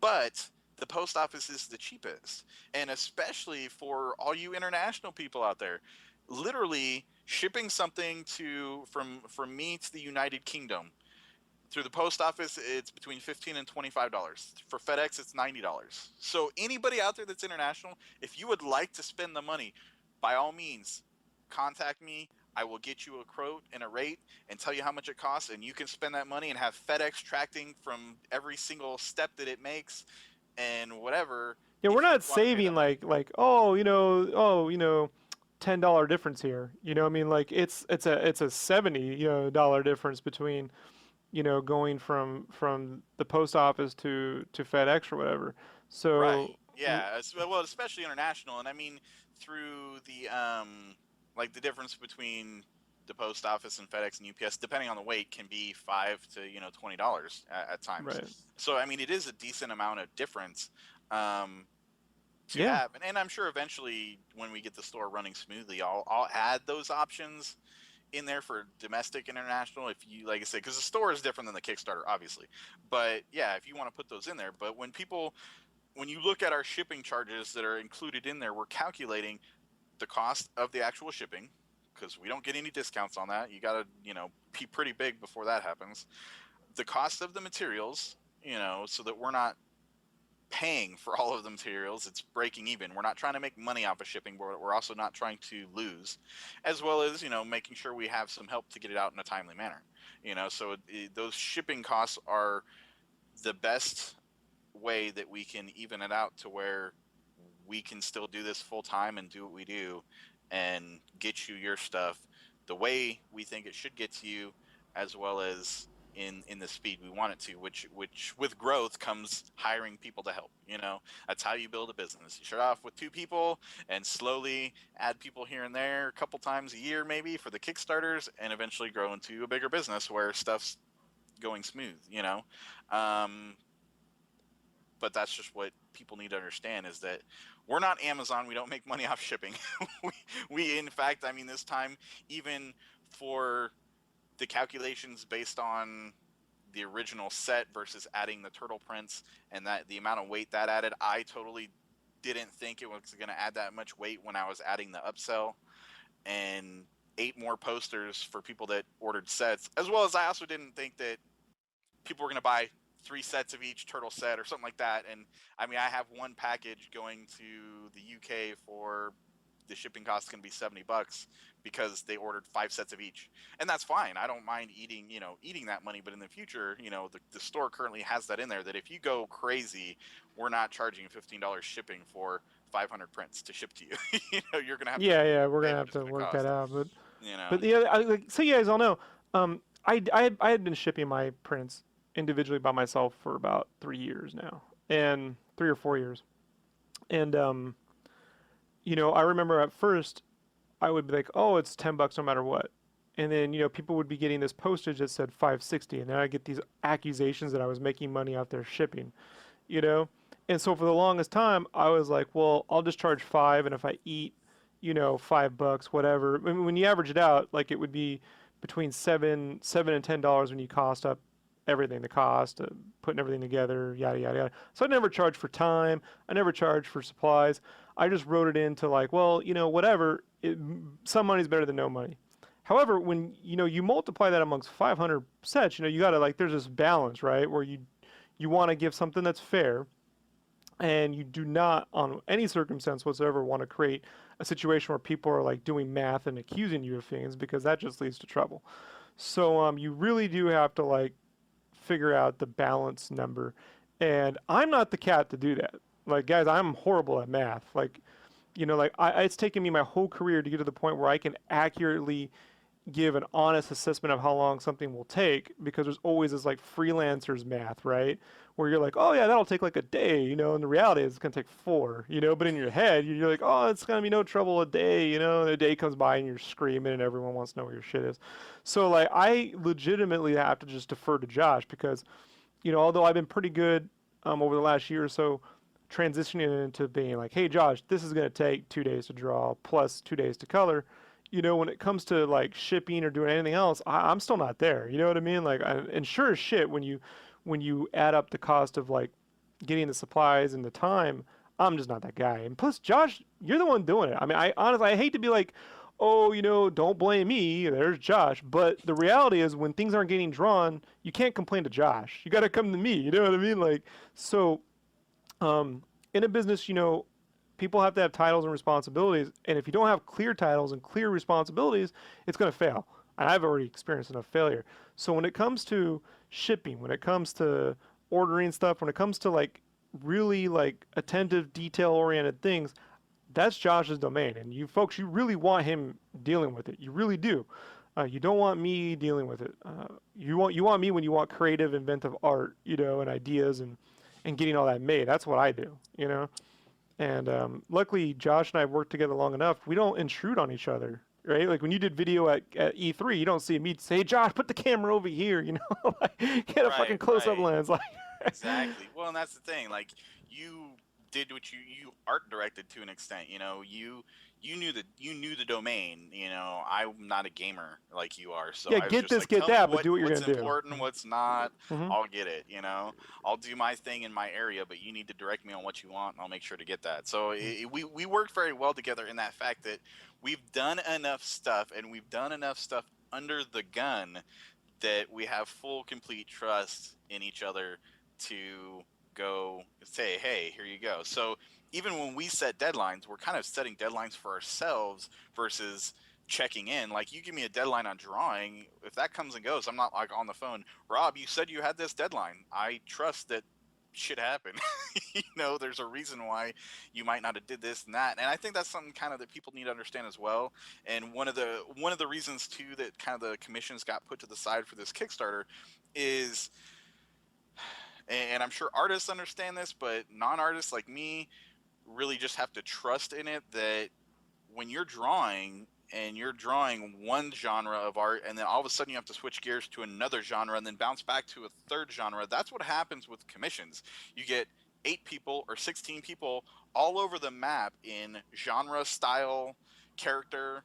But the post office is the cheapest. And especially for all you international people out there, literally shipping something from me to the United Kingdom through the post office, it's between $15 and $25. For FedEx, it's $90. So anybody out there that's international, if you would like to spend the money, by all means, contact me. I will get you a quote and a rate and tell you how much it costs, and you can spend that money and have FedEx tracking from every single step that it makes and whatever. yeah, we're If you not want to pay saving that money. like oh $10 difference here. You know, what I mean, like it's a 70 dollar difference between going from the post office to FedEx or whatever. So Right. Yeah. Well, especially international, and I mean through the like the difference between the post office and FedEx and UPS, depending on the weight, can be $5 to $20 at times. right, So I mean, it is a decent amount of difference um, to yeah, have, and I'm sure eventually when we get the store running smoothly, I'll add those options in there for domestic international, if you like I said, because the store is different than the Kickstarter obviously, but yeah, if you want to put those in there. But when you look at our shipping charges that are included in there, we're calculating the cost of the actual shipping, because we don't get any discounts on that. You got to, be pretty big before that happens. The cost of the materials, so that we're not paying for all of the materials. It's breaking even. We're not trying to make money off of shipping, but we're also not trying to lose, as well as, making sure we have some help to get it out in a timely manner. So those shipping costs are the best way that we can even it out to where we can still do this full time and do what we do and get you your stuff the way we think it should get to you, as well as in the speed we want it to, which with growth comes hiring people to help. That's how you build a business. You start off with 2 people and slowly add people here and there a couple times a year maybe for the Kickstarters, and eventually grow into a bigger business where stuff's going smooth. um, but that's just what people need to understand, is that we're not Amazon. We don't make money off shipping. we in fact, I mean, this time, even for the calculations based on the original set versus adding the turtle prints and that the amount of weight that added, I totally didn't think it was going to add that much weight when I was adding the upsell and 8 more posters for people that ordered sets, as well as I also didn't think that people were going to buy 3 sets of each turtle set or something like that. And I mean, I have one package going to the UK for the shipping cost is going to be $70 because they ordered 5 sets of each, and that's fine. I don't mind eating that money. But in the future, the store currently has that in there, that if you go crazy, we're not charging $15 shipping for 500 prints to ship to you. You're gonna have to yeah. We're pay gonna what have it's to gonna work that cost. out, but You know, but the other, so you guys all know, I had been shipping my prints individually by myself for about 3 years now, and 3 or 4 years, and I remember at first I would be like, oh, it's $10 no matter what. And then, people would be getting this postage that said 560, and then I get these accusations that I was making money off their shipping, you know? And so for the longest time, I was like, well, I'll just charge five, and if I eat, $5, whatever. I mean, when you average it out, like it would be between seven and $10 when you cost up everything, the cost, putting everything together, yada yada yada. So I never charged for time. I never charged for supplies. I just wrote it into like, well, whatever. Some money's better than no money. However, when you multiply that amongst 500 sets, you gotta like there's this balance, right, where you want to give something that's fair, and you do not, on any circumstance whatsoever, want to create a situation where people are like doing math and accusing you of things, because that just leads to trouble. So you really do have to like figure out the balance number, and I'm not the cat to do that. Like guys, I'm horrible at math. Like like it's taken me my whole career to get to the point where I can accurately give an honest assessment of how long something will take, because there's always this like freelancer's math, right? Where you're like, oh yeah, that'll take like a day, and the reality is it's gonna take four, but in your head you're like, oh, it's gonna be no trouble, a day, and a day comes by and you're screaming and everyone wants to know where your shit is. So like I legitimately have to just defer to Josh, because although I've been pretty good over the last year or so transitioning into being like, hey Josh, this is gonna take 2 days to draw plus 2 days to color. When it comes to like shipping or doing anything else, I'm still not there. You know what I mean? Like, and sure as shit, when you add up the cost of like getting the supplies and the time, I'm just not that guy. And plus, Josh, you're the one doing it. I mean, I honestly, I hate to be like, oh, don't blame me. There's Josh. But the reality is, when things aren't getting drawn, you can't complain to Josh. You got to come to me. You know what I mean? Like, so, in a business, people have to have titles and responsibilities, and if you don't have clear titles and clear responsibilities, it's going to fail. And I've already experienced enough failure. So when it comes to shipping, when it comes to ordering stuff, when it comes to like really like attentive, detail-oriented things, that's Josh's domain, and you folks, you really want him dealing with it. You really do. You don't want me dealing with it. You want me when you want creative, inventive art, and ideas and getting all that made. That's what I do. And luckily, Josh and I have worked together long enough. We don't intrude on each other, right? Like when you did video at E3, you don't see me say, "Hey, Josh, put the camera over here," like, get a fucking Right, close-up right. lens, like. Exactly. Well, and that's the thing. Like you did what you art directed to an extent. You knew the domain. I'm not a gamer like you are, so Yeah, I was get just this, like, get tell me that, but do what you're what's gonna do. important, what's not. Hmm. I'll get it. I'll do my thing in my area, but you need to direct me on what you want, and I'll make sure to get that. So we worked very well together in that fact that we've done enough stuff, and we've done enough stuff under the gun that we have full complete trust in each other to go say, hey, here you go. So even when we set deadlines, we're kind of setting deadlines for ourselves versus checking in. Like you give me a deadline on drawing, if that comes and goes, I'm not like on the phone, Rob, you said you had this deadline, I trust that shit happen. There's a reason why you might not have did this and that, and I think that's something kind of that people need to understand as well. And one of the reasons too that kind of the commissions got put to the side for this Kickstarter is, and I'm sure artists understand this, but non-artists like me really just have to trust in it that when you're drawing and you're drawing one genre of art and then all of a sudden you have to switch gears to another genre and then bounce back to a third genre, that's what happens with commissions. You get 8 people or 16 people all over the map in genre, style, character,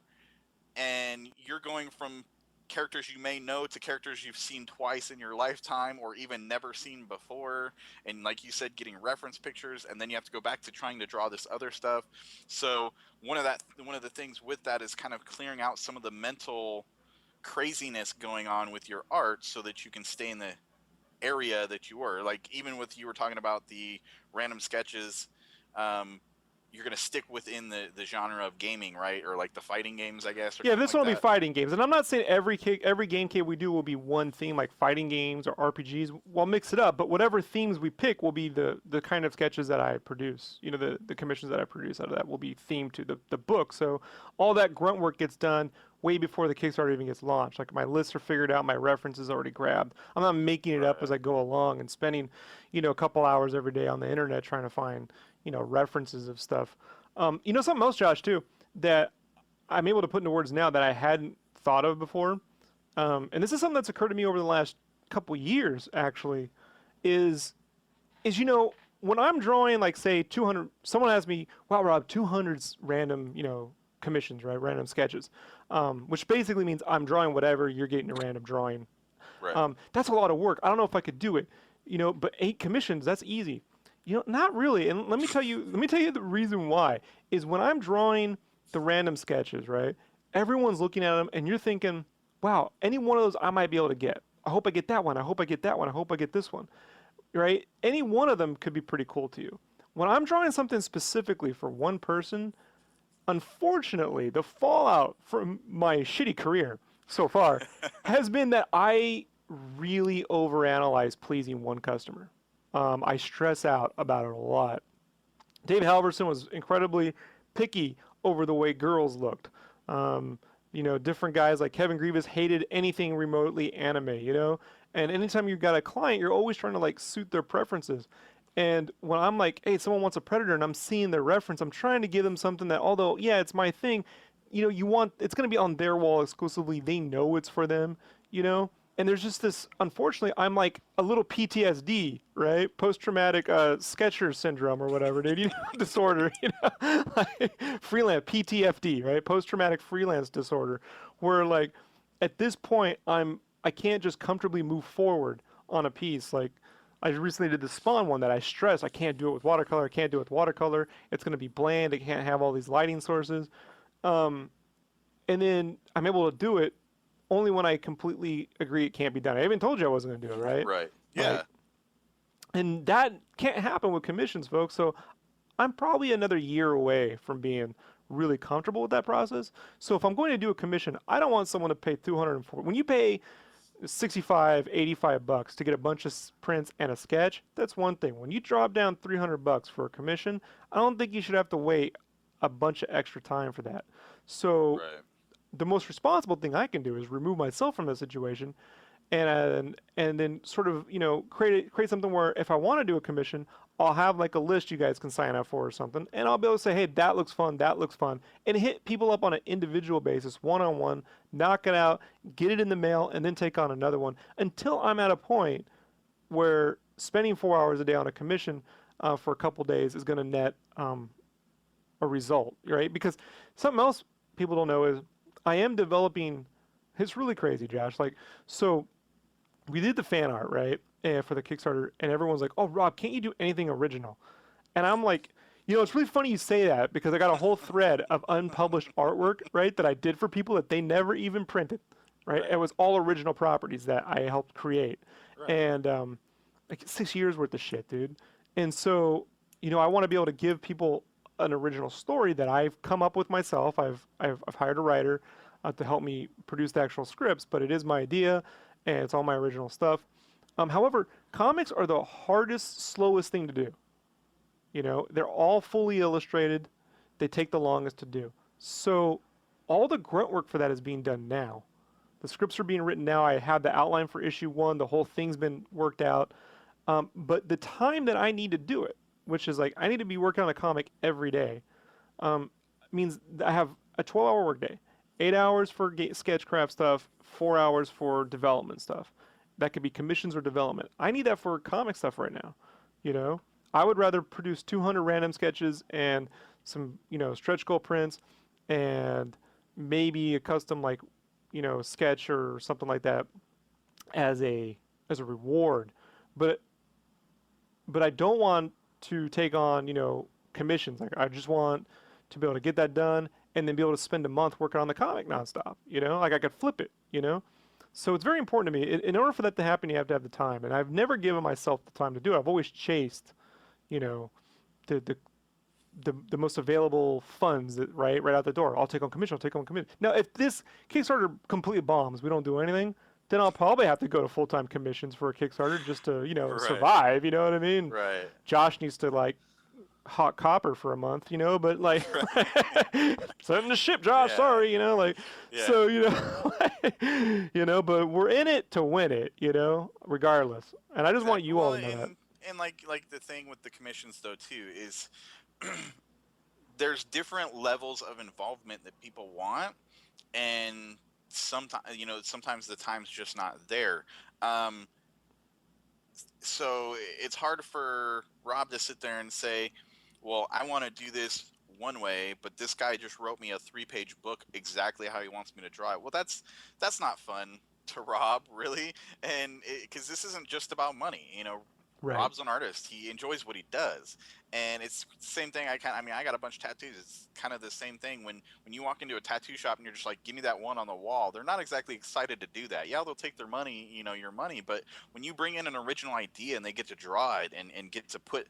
and you're going from characters you may know to characters you've seen twice in your lifetime or even never seen before, and like you said, getting reference pictures, and then you have to go back to trying to draw this other stuff. So one of the things with that is kind of clearing out some of the mental craziness going on with your art so that you can stay in the area that you were. Like even with, you were talking about the random sketches, you're going to stick within the genre of gaming, right? Or like the fighting games, I guess, or Yeah, something this like one will be that. fighting games, and I'm not saying every game kit we do will be one theme like fighting games or RPGs. We'll mix it up, but whatever themes we pick will be the kind of sketches that I produce. The commissions that I produce out of that will be themed to the book. So all that grunt work gets done way before the Kickstarter even gets launched. Like my lists are figured out, my references already grabbed. I'm not making it up as Right. I go along and spending, a couple hours every day on the internet trying to find, references of stuff. Something else, Josh, too, that I'm able to put into words now that I hadn't thought of before. And this is something that's occurred to me over the last couple years, actually, is when I'm drawing, like say 200, someone asks me, "Wow, Rob, 200's random, commissions, right? Random sketches," which basically means I'm drawing whatever, you're getting a random drawing. Right. That's a lot of work. I don't know if I could do it, but 8 commissions, that's easy. Not really. And let me tell you the reason why is when I'm drawing the random sketches, right? Everyone's looking at them and you're thinking, wow, any one of those I might be able to get. I hope I get that one. I hope I get that one. I hope I get this one, right? Any one of them could be pretty cool to you. When I'm drawing something specifically for one person, unfortunately, the fallout from my shitty career so far has been that I really overanalyze pleasing one customer. I stress out about it a lot. Dave Halverson was incredibly picky over the way girls looked. Different guys like Kevin Grievous hated anything remotely anime. And anytime you've got a client, you're always trying to like suit their preferences. And when I'm like, hey, someone wants a Predator and I'm seeing their reference, I'm trying to give them something that, although, yeah, it's my thing, it's going to be on their wall exclusively. They know it's for them, you know? And there's just this, unfortunately, I'm like a little PTSD, right? Post-traumatic Sketcher syndrome or whatever, dude, disorder, like freelance, PTFD, right? Post-traumatic freelance disorder, where like at this point, I can't just comfortably move forward on a piece. Like I recently did the Spawn one that I stress, I can't do it with watercolor, I can't do it with watercolor. It's going to be bland, it can't have all these lighting sources. And then I'm able to do it only when I completely agree it can't be done. I even told you I wasn't going to do it, right? Right. Like, Yeah. and that can't happen with commissions, folks. So I'm probably another year away from being really comfortable with that process. So if I'm going to do a commission, I don't want someone to pay 240. When you pay 65, 85 bucks to get a bunch of prints and a sketch, that's one thing. When you drop down 300 bucks for a commission, I don't think you should have to wait a bunch of extra time for that. So Right. the most responsible thing I can do is remove myself from the situation, and then sort of create something where if I want to do a commission, I'll have like a list you guys can sign up for or something, and I'll be able to say, hey, that looks fun, and hit people up on an individual basis, one on one, knock it out, get it in the mail, and then take on another one until I'm at a point where spending 4 hours a day on a commission for a couple days is going to net a result, right? Because something else people don't know is I am developing. It's really crazy, Josh. Like, so we did the fan art, right? And for the Kickstarter, and everyone's like, "Oh, Rob, can't you do anything original?" And I'm like, it's really funny you say that because I got a whole thread of unpublished artwork, right, that I did for people that they never even printed, right? Right. It was all original properties that I helped create, Right. and like 6 years worth of shit, dude. And so, I want to be able to give people an original story that I've come up with myself. I've hired a writer to help me produce the actual scripts, but it is my idea, and it's all my original stuff. However, comics are the hardest, slowest thing to do. They're all fully illustrated. They take the longest to do. So all the grunt work for that is being done now. The scripts are being written now. I had the outline for issue 1. The whole thing's been worked out. But the time that I need to do it, which is like I need to be working on a comic every day, means I have a 12-hour workday. 8 hours for Skechcraft stuff, 4 hours for development stuff. That could be commissions or development. I need that for comic stuff right now. I would rather produce 200 random sketches and some, stretch goal prints and maybe a custom sketch or something like that as a reward. But I don't want to take on, commissions. Like I just want to be able to get that done and then be able to spend a month working on the comic nonstop. Like I could flip it. So it's very important to me. In order for that to happen, you have to have the time, and I've never given myself the time to do it. I've always chased, the the most available funds that right out the door. I'll take on commission. I'll take on commission. Now, if this Kickstarter completely bombs, we don't do anything, then I'll probably have to go to full-time commissions for a Kickstarter just to Right. survive. You know what I mean? Right. Josh needs to hot copper for a month, but send the ship, Josh. Yeah. Sorry, Yeah. so but we're in it to win it, regardless. And I just want you all to know that. And like the thing with the commissions though too is there's different levels of involvement that people want, and sometimes the time's just not there. So it's hard for Rob to sit there and say, well, I want to do this one way, but this guy just wrote me a 3-page book exactly how he wants me to draw it. Well, that's not fun to Rob, really, and because this isn't just about money. Right. Rob's an artist. He enjoys what he does, and it's the same thing. I got a bunch of tattoos. It's kind of the same thing when you walk into a tattoo shop and you're just like, give me that one on the wall. They're not exactly excited to do that. Yeah, they'll take their money, your money, but when you bring in an original idea and they get to draw it and get to put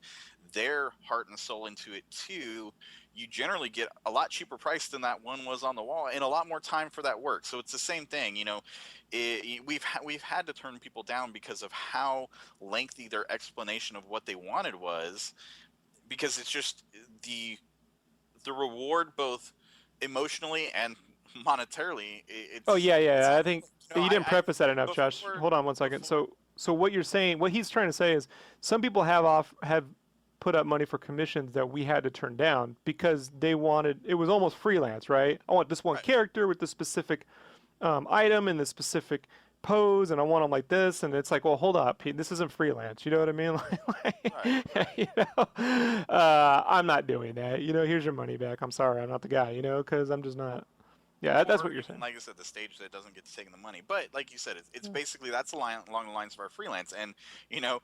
their heart and soul into it too, you generally get a lot cheaper price than that one was on the wall and a lot more time for that work. So it's the same thing. We've had to turn people down because of how lengthy their explanation of what they wanted was, because it's just the reward both emotionally and monetarily. Oh yeah. I think you didn't preface that enough, before, Josh. Hold on one second. So what you're saying, what he's trying to say is, some people have put up money for commissions that we had to turn down because they wanted, it was almost freelance, right? I want this one character with this specific item and this specific pose, and I want them like this, and it's like, well, hold up, this isn't freelance. You know what I mean? I'm not doing that. Here's your money back. I'm sorry, I'm not the guy. Because I'm just not. Yeah, that's what you're saying. Like I said, the stage that doesn't get to take the money, but like you said, it's basically that's along the lines of our freelance. And you have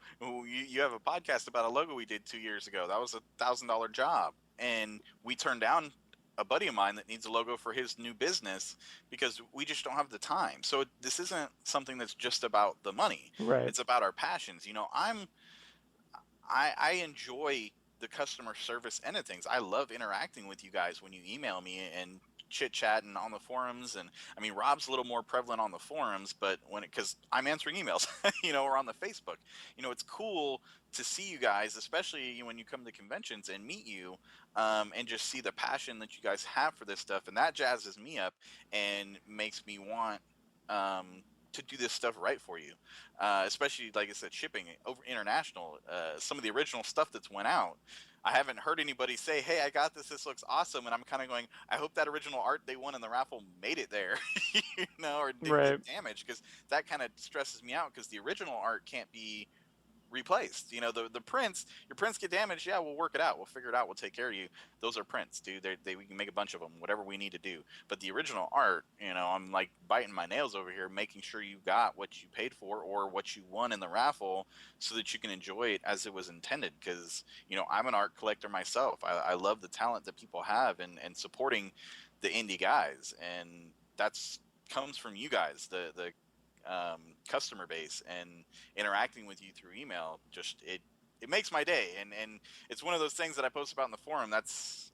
a podcast about a logo we did 2 years ago. That was $1,000 job, and we turned down a buddy of mine that needs a logo for his new business because we just don't have the time. So this isn't something that's just about the money. Right. It's about our passions. I enjoy the customer service end of things. I love interacting with you guys when you email me and chit chatting on the forums, and I mean Rob's a little more prevalent on the forums, but because I'm answering emails, or on the Facebook, it's cool to see you guys, especially when you come to conventions and meet you, and just see the passion that you guys have for this stuff, and that jazzes me up and makes me want to do this stuff right for you, especially like I said, shipping over international. Some of the original stuff that's went out, I haven't heard anybody say, "Hey, I got this. This looks awesome." And I'm kind of going, "I hope that original art they won in the raffle made it there, or didn't Right. get damaged," because that kind of stresses me out because the original art can't be replaced. The prints, your prints get damaged. Yeah, we'll work it out. We'll figure it out. We'll take care of you. Those are prints, dude. We can make a bunch of them, whatever we need to do. But the original art, I'm like biting my nails over here, making sure you got what you paid for or what you won in the raffle so that you can enjoy it as it was intended. Because, I'm an art collector myself. I love the talent that people have and supporting the indie guys. And that's comes from you guys, the customer base, and interacting with you through email. Just it makes my day, and it's one of those things that I post about in the forum. That's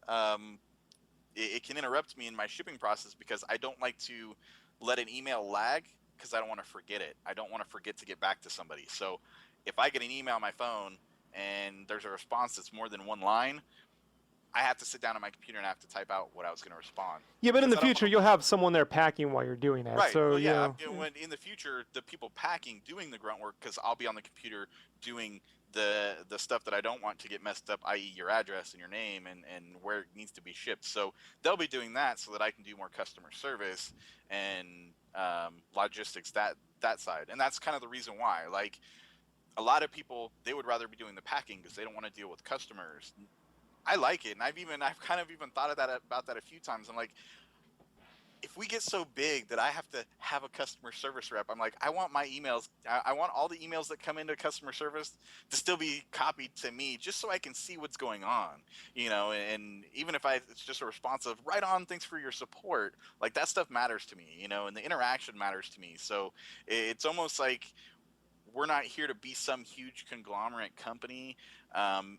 it can interrupt me in my shipping process because I don't like to let an email lag because I don't want to forget it. I don't want to forget to get back to somebody. So if I get an email on my phone and there's a response that's more than one line, I have to sit down on my computer and I have to type out what I was going to respond. Yeah, but in Because the I don't future, want you'll have someone there packing while you're doing that. Right. So, Well, yeah. yeah. When in the future, the people packing, doing the grunt work, because I'll be on the computer doing the stuff that I don't want to get messed up, i.e., your address and your name and where it needs to be shipped. So they'll be doing that so that I can do more customer service and logistics that side. And that's kind of the reason why. Like a lot of people, they would rather be doing the packing because they don't want to deal with customers. I like it, and I've kind of even thought of about that a few times. I'm like, if we get so big that I have to have a customer service rep, I'm like, I want my emails, I want all the emails that come into customer service to still be copied to me just so I can see what's going on, and even if it's just a response of right on, thanks for your support, like that stuff matters to me, and the interaction matters to me. So it's almost like we're not here to be some huge conglomerate company.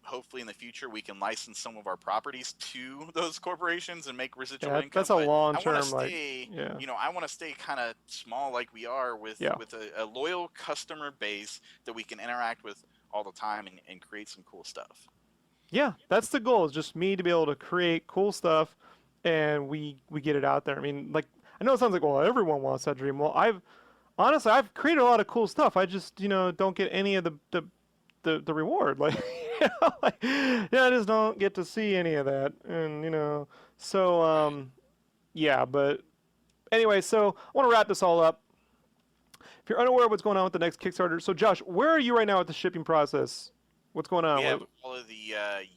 Hopefully in the future we can license some of our properties to those corporations and make residual Yeah, income. that's a But long I want to term, like, stay, yeah. I want to stay kind of small like we are with Yeah. a loyal customer base that we can interact with all the time and create some cool stuff. Yeah, that's the goal, is just me to be able to create cool stuff and we get it out there. I mean, like, I know it sounds like, well, everyone wants that dream. Well, honestly, I've created a lot of cool stuff. I just, don't get any of the reward. Like, like, yeah, I just don't get to see any of that. And, so, yeah, but anyway, so I want to wrap this all up. If you're unaware of what's going on with the next Kickstarter, so Josh, where are you right now with the shipping process? What's going We on? have all of the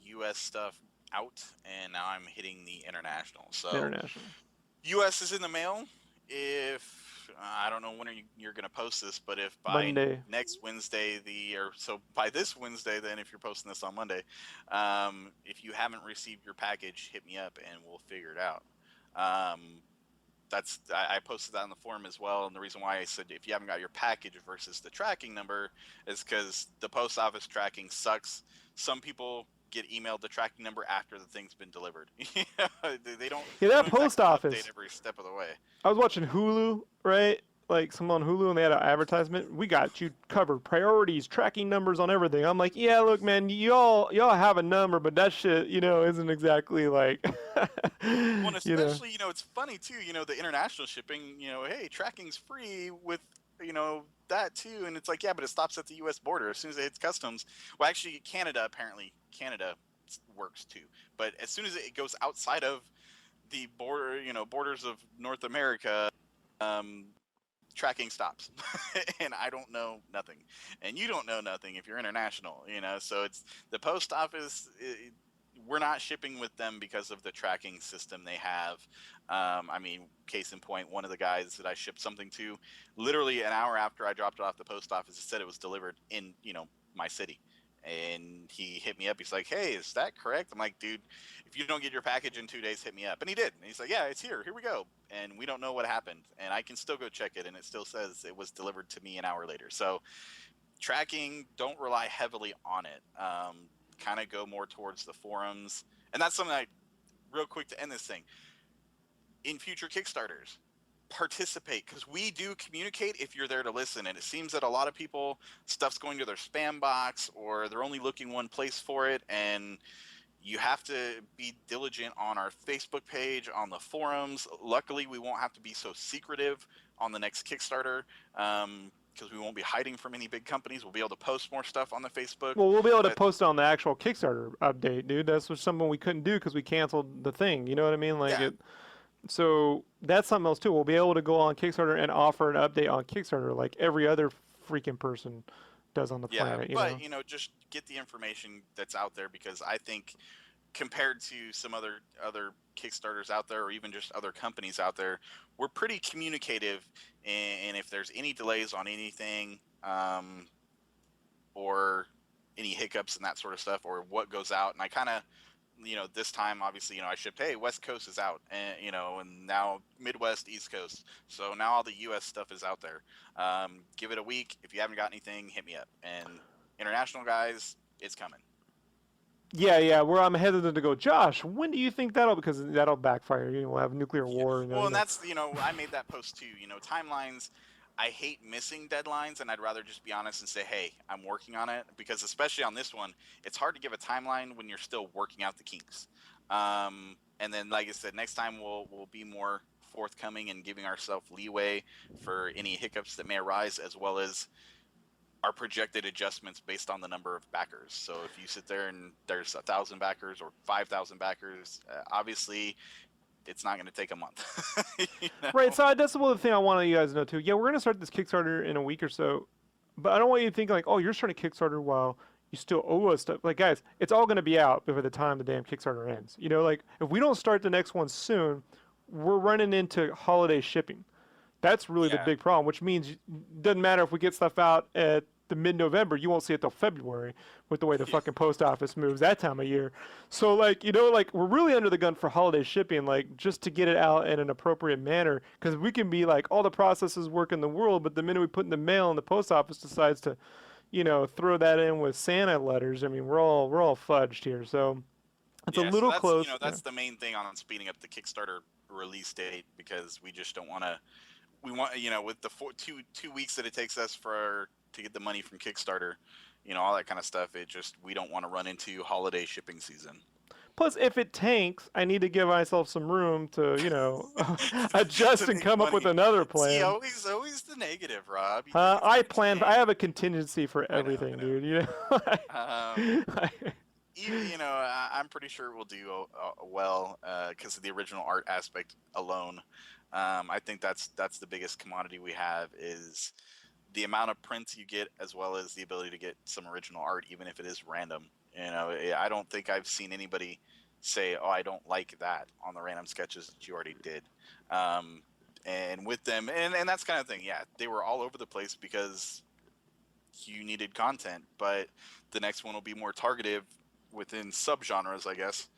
U.S. stuff out, and now I'm hitting the international. So International. U.S. is in the mail. If I don't know when you're going to post this, but if by Monday. next Wednesday, so by this Wednesday, then if you're posting this on Monday, if you haven't received your package, hit me up and we'll figure it out. I posted that on the forum as well, and the reason why I said if you haven't got your package versus the tracking number is because the post office tracking sucks. Some people get emailed the tracking number after the thing's been delivered. They don't. Yeah, They that don't post exactly office. update every step of the way. I was watching Hulu, right? Like someone on Hulu, and they had an advertisement. We got you covered. Priorities, tracking numbers on everything. I'm like, yeah, look, man, y'all have a number, but that shit, isn't exactly like, Well, especially, it's funny too. The international shipping. Hey, tracking's free with that too, and it's like, yeah, but it stops at the U.S. border as soon as it hits customs. Well, actually, Canada works too, but as soon as it goes outside of the border, borders of North America, tracking stops. And I don't know nothing, and you don't know nothing if you're international, so it's the post office. We're not shipping with them because of the tracking system they have. I mean, case in point, one of the guys that I shipped something to, literally an hour after I dropped it off the post office, it said it was delivered in my city. And he hit me up. He's like, "Hey, is that correct?" I'm like, "Dude, if you don't get your package in 2 days, hit me up." And he did. And he's like, "Yeah, it's here. Here we go." And we don't know what happened. And I can still go check it, and it still says it was delivered to me an hour later. So tracking, don't rely heavily on it. Kind of go more towards the forums. And that's something real quick to end this thing. in future Kickstarters. Participate, because we do communicate if you're there to listen. And it seems that a lot of people, stuff's going to their spam box, or they're only looking one place for it. And you have to be diligent on our Facebook page, on the forums. Luckily, we won't have to be so secretive on the next Kickstarter, because we won't be hiding from any big companies. We'll be able to post more stuff on the Facebook. Well, we'll be able to But post it on the actual Kickstarter update, dude. That's something we couldn't do because we canceled the thing. You know what I mean? Like yeah, it. So that's something else too. We'll be able to go on Kickstarter and offer an update on Kickstarter like every other freaking person does on the yeah, planet. but just get the information that's out there, because I think compared to some other Kickstarters out there, or even just other companies out there, we're pretty communicative. And if there's any delays on anything, or any hiccups and that sort of stuff, or what goes out, and I kind of, this time obviously, I shipped, hey, West Coast is out, and and now Midwest, East Coast, so now all the US stuff is out there. Give it a week. If you haven't got anything, hit me up. And international guys, it's coming. Yeah. Where I'm hesitant to go, Josh. When do you think because that'll backfire? We'll have nuclear war. Well, and that's, I made that post too. Timelines. I hate missing deadlines, and I'd rather just be honest and say, hey, I'm working on it, because especially on this one, it's hard to give a timeline when you're still working out the kinks. And then, like I said, next time we'll be more forthcoming and giving ourselves leeway for any hiccups that may arise, as well as our projected adjustments based on the number of backers. So if you sit there and there's 1,000 backers or 5,000 backers, obviously it's not going to take a month. Right. So that's the other thing I want you guys to know too. Yeah, we're going to start this Kickstarter in a week or so, but I don't want you to think like, oh, you're starting a Kickstarter while you still owe us stuff. Like, guys, it's all going to be out before the time the damn Kickstarter ends. Like if we don't start the next one soon, we're running into holiday shipping. That's really the big problem, which means it doesn't matter if we get stuff out at the mid-November, you won't see it till February with the way the fucking post office moves that time of year. So like, we're really under the gun for holiday shipping, like just to get it out in an appropriate manner, because we can be like, all the processes work in the world, but the minute we put in the mail and the post office decides to, throw that in with Santa letters, I mean, we're all fudged here. So it's a little close. That's the main thing on speeding up the Kickstarter release date, because we just don't want to. We want, with the 2 weeks that it takes us to get the money from Kickstarter, all that kind of stuff. We don't want to run into holiday shipping season. Plus, if it tanks, I need to give myself some room to, adjust and come up with another plan. See, always the negative, Rob. I have a contingency for everything, dude. I'm pretty sure we'll do well, because of the original art aspect alone. I think that's the biggest commodity we have, is the amount of prints you get, as well as the ability to get some original art, even if it is random. I don't think I've seen anybody say, oh, I don't like that on the random sketches that you already did. And with them, and that's kind of thing, yeah, they were all over the place because you needed content, but the next one will be more targeted within subgenres, I guess.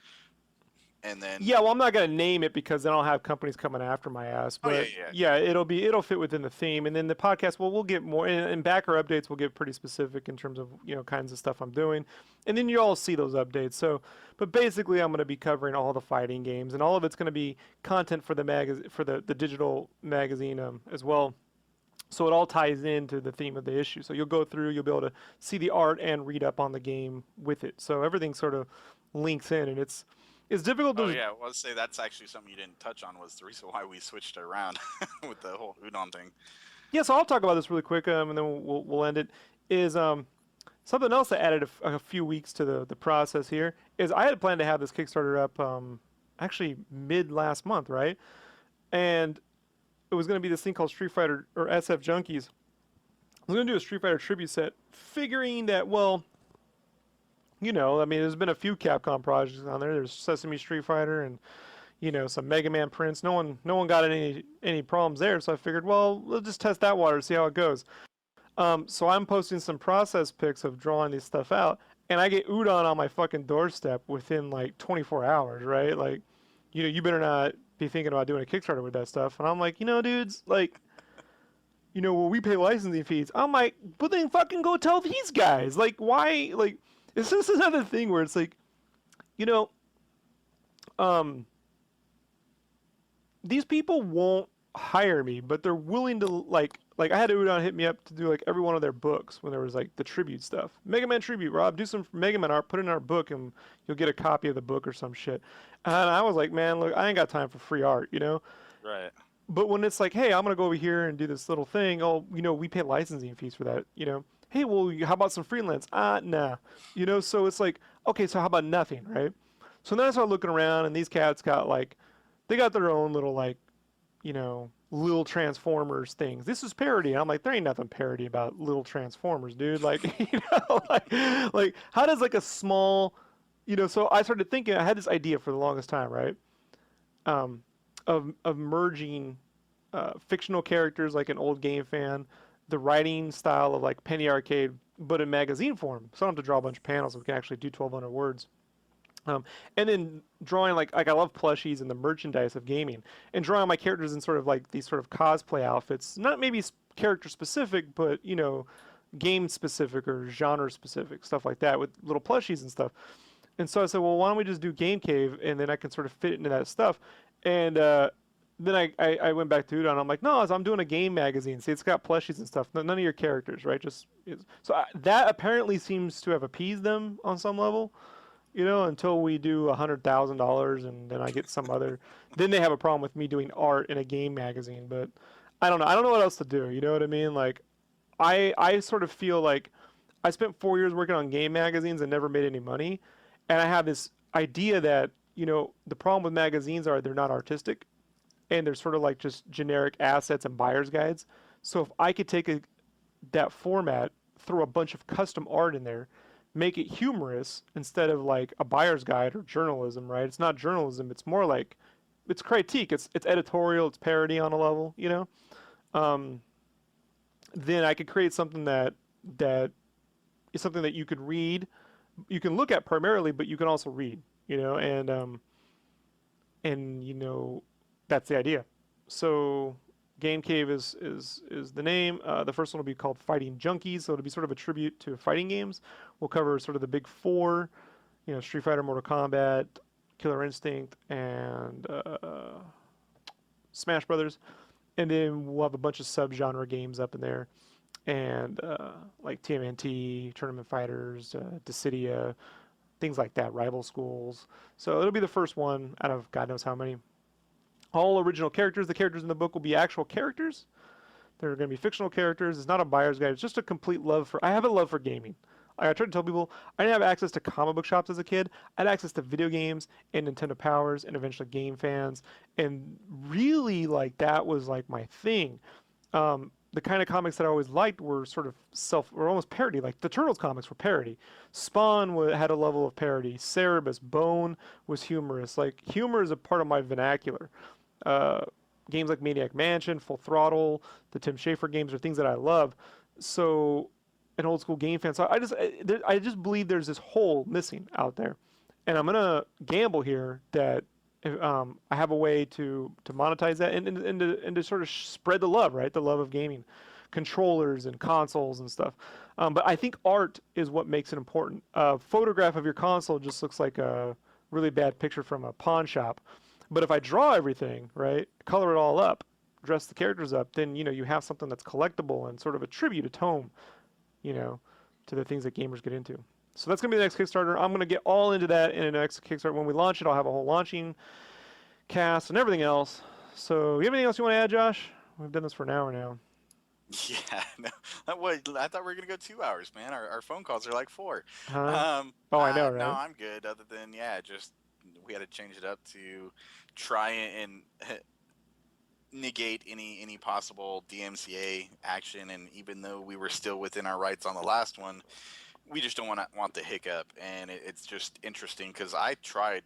And then well, I'm not gonna name it because then I'll have companies coming after my ass. But it'll fit within the theme. And then the podcast, we'll get more, and backer updates will get pretty specific in terms of kinds of stuff I'm doing, and then you all see those updates. So, but basically, I'm gonna be covering all the fighting games, and all of it's gonna be content for the digital magazine as well. So it all ties into the theme of the issue. So you'll go through, you'll be able to see the art and read up on the game with it. So everything sort of links in, and it's difficult to... Oh, yeah. Well, I'll say that's actually something you didn't touch on, was the reason why we switched around with the whole Udon thing. Yeah, so I'll talk about this really quick, and then we'll end it, is something else that added a few weeks to the process here, is I had planned to have this Kickstarter up actually mid-last month, right? And it was going to be this thing called Street Fighter, or SF Junkies. I was going to do a Street Fighter tribute set, figuring that, well... there's been a few Capcom projects on there. There's Sesame Street Fighter and, some Mega Man prints. No one got any problems there. So I figured, well, we'll just test that water, see how it goes. So I'm posting some process pics of drawing this stuff out, and I get Udon on my fucking doorstep within like 24 hours, right? Like, you better not be thinking about doing a Kickstarter with that stuff. And I'm like, dudes, like, well, we pay licensing fees. I'm like, but then fucking go tell these guys. Like, why, like... It's just another thing where it's like, these people won't hire me, but they're willing to like I had Udon hit me up to do like every one of their books when there was like the tribute stuff. Mega Man tribute, Rob, do some Mega Man art, put it in our book, and you'll get a copy of the book or some shit. And I was like, man, look, I ain't got time for free art, you know. Right. But when it's like, hey, I'm gonna go over here and do this little thing, oh, you know, we pay licensing fees for that, you know. Hey, well, how about some freelance? Nah, you know. So it's like, okay, so how about nothing, right? So then I started looking around, and these cats got like, they got their own little like, you know, little Transformers things. This is parody. And I'm like, there ain't nothing parody about little Transformers, dude. Like, you know, like how does like a small, you know? So I started thinking. I had this idea for the longest time, right? Um, of merging fictional characters like an old game fan, the writing style of like Penny Arcade, but in magazine form. So I don't have to draw a bunch of panels. We can actually do 1,200 words. And then drawing like I love plushies and the merchandise of gaming, and drawing my characters in sort of like these sort of cosplay outfits, not maybe character specific, but you know, game specific or genre specific stuff like that with little plushies and stuff. And so I said, well, why don't we just do Game Cave, and then I can sort of fit into that stuff. And then I went back to it, and I'm like, no, I'm doing a game magazine. See, it's got plushies and stuff. None of your characters, right? That apparently seems to have appeased them on some level, you know, until we do $100,000 and then I get some other. Then they have a problem with me doing art in a game magazine. But I don't know. I don't know what else to do. You know what I mean? Like, I sort of feel like I spent 4 years working on game magazines and never made any money, and I have this idea that you know the problem with magazines are they're not artistic, and they're sort of like just generic assets and buyer's guides. So if I could take that format, throw a bunch of custom art in there, make it humorous instead of like a buyer's guide or journalism, right? It's not journalism. It's more like it's critique. It's editorial. It's parody on a level, you know. Um, then I could create something that is something that you could read, you can look at primarily, but you can also read, you know, and you know that's the idea. So Game Cave is the name. The first one will be called Fighting Junkies, so it'll be sort of a tribute to fighting games. We'll cover sort of the big four, you know, Street Fighter, Mortal Kombat, Killer Instinct, and Smash Brothers, and then we'll have a bunch of subgenre games up in there, and like TMNT, Tournament Fighters, Dissidia, things like that, rival schools. So it'll be the first one out of God knows how many. All original characters. The characters in the book will be actual characters. They're going to be fictional characters. It's not a buyer's guide. It's just a complete love for. I have a love for gaming. I try to tell people I didn't have access to comic book shops as a kid. I had access to video games and Nintendo Powers and eventually game fans. And really, like, that was like my thing. The kind of comics that I always liked were sort of or almost parody. Like the Turtles comics were parody. Spawn had a level of parody. Cerebus, Bone was humorous. Like humor is a part of my vernacular. Uh, Games like Maniac Mansion, Full Throttle, the Tim Schafer games are things that I love. So, an old school game fan. So I just believe there's this hole missing out there, and I'm gonna gamble here that I have a way to monetize that and to sort of spread the love, right? The love of gaming, controllers and consoles and stuff. But I think art is what makes it important. A photograph of your console just looks like a really bad picture from a pawn shop. But if I draw everything, right, color it all up, dress the characters up, then you know you have something that's collectible and sort of a tribute, a tome, you know, to the things that gamers get into. So that's gonna be the next Kickstarter. I'm gonna get all into that in the next Kickstarter. When we launch it, I'll have a whole launching cast and everything else. So, you have anything else you want to add, Josh? We've done this for an hour now. Yeah, no, I thought we were gonna go 2 hours, man. Our phone calls are like four. Huh? Oh, I know, No, right? I'm good. Other than just we had to change it up to try and negate any possible DMCA action. And even though we were still within our rights on the last one, we just don't want the hiccup. And it's just interesting because I tried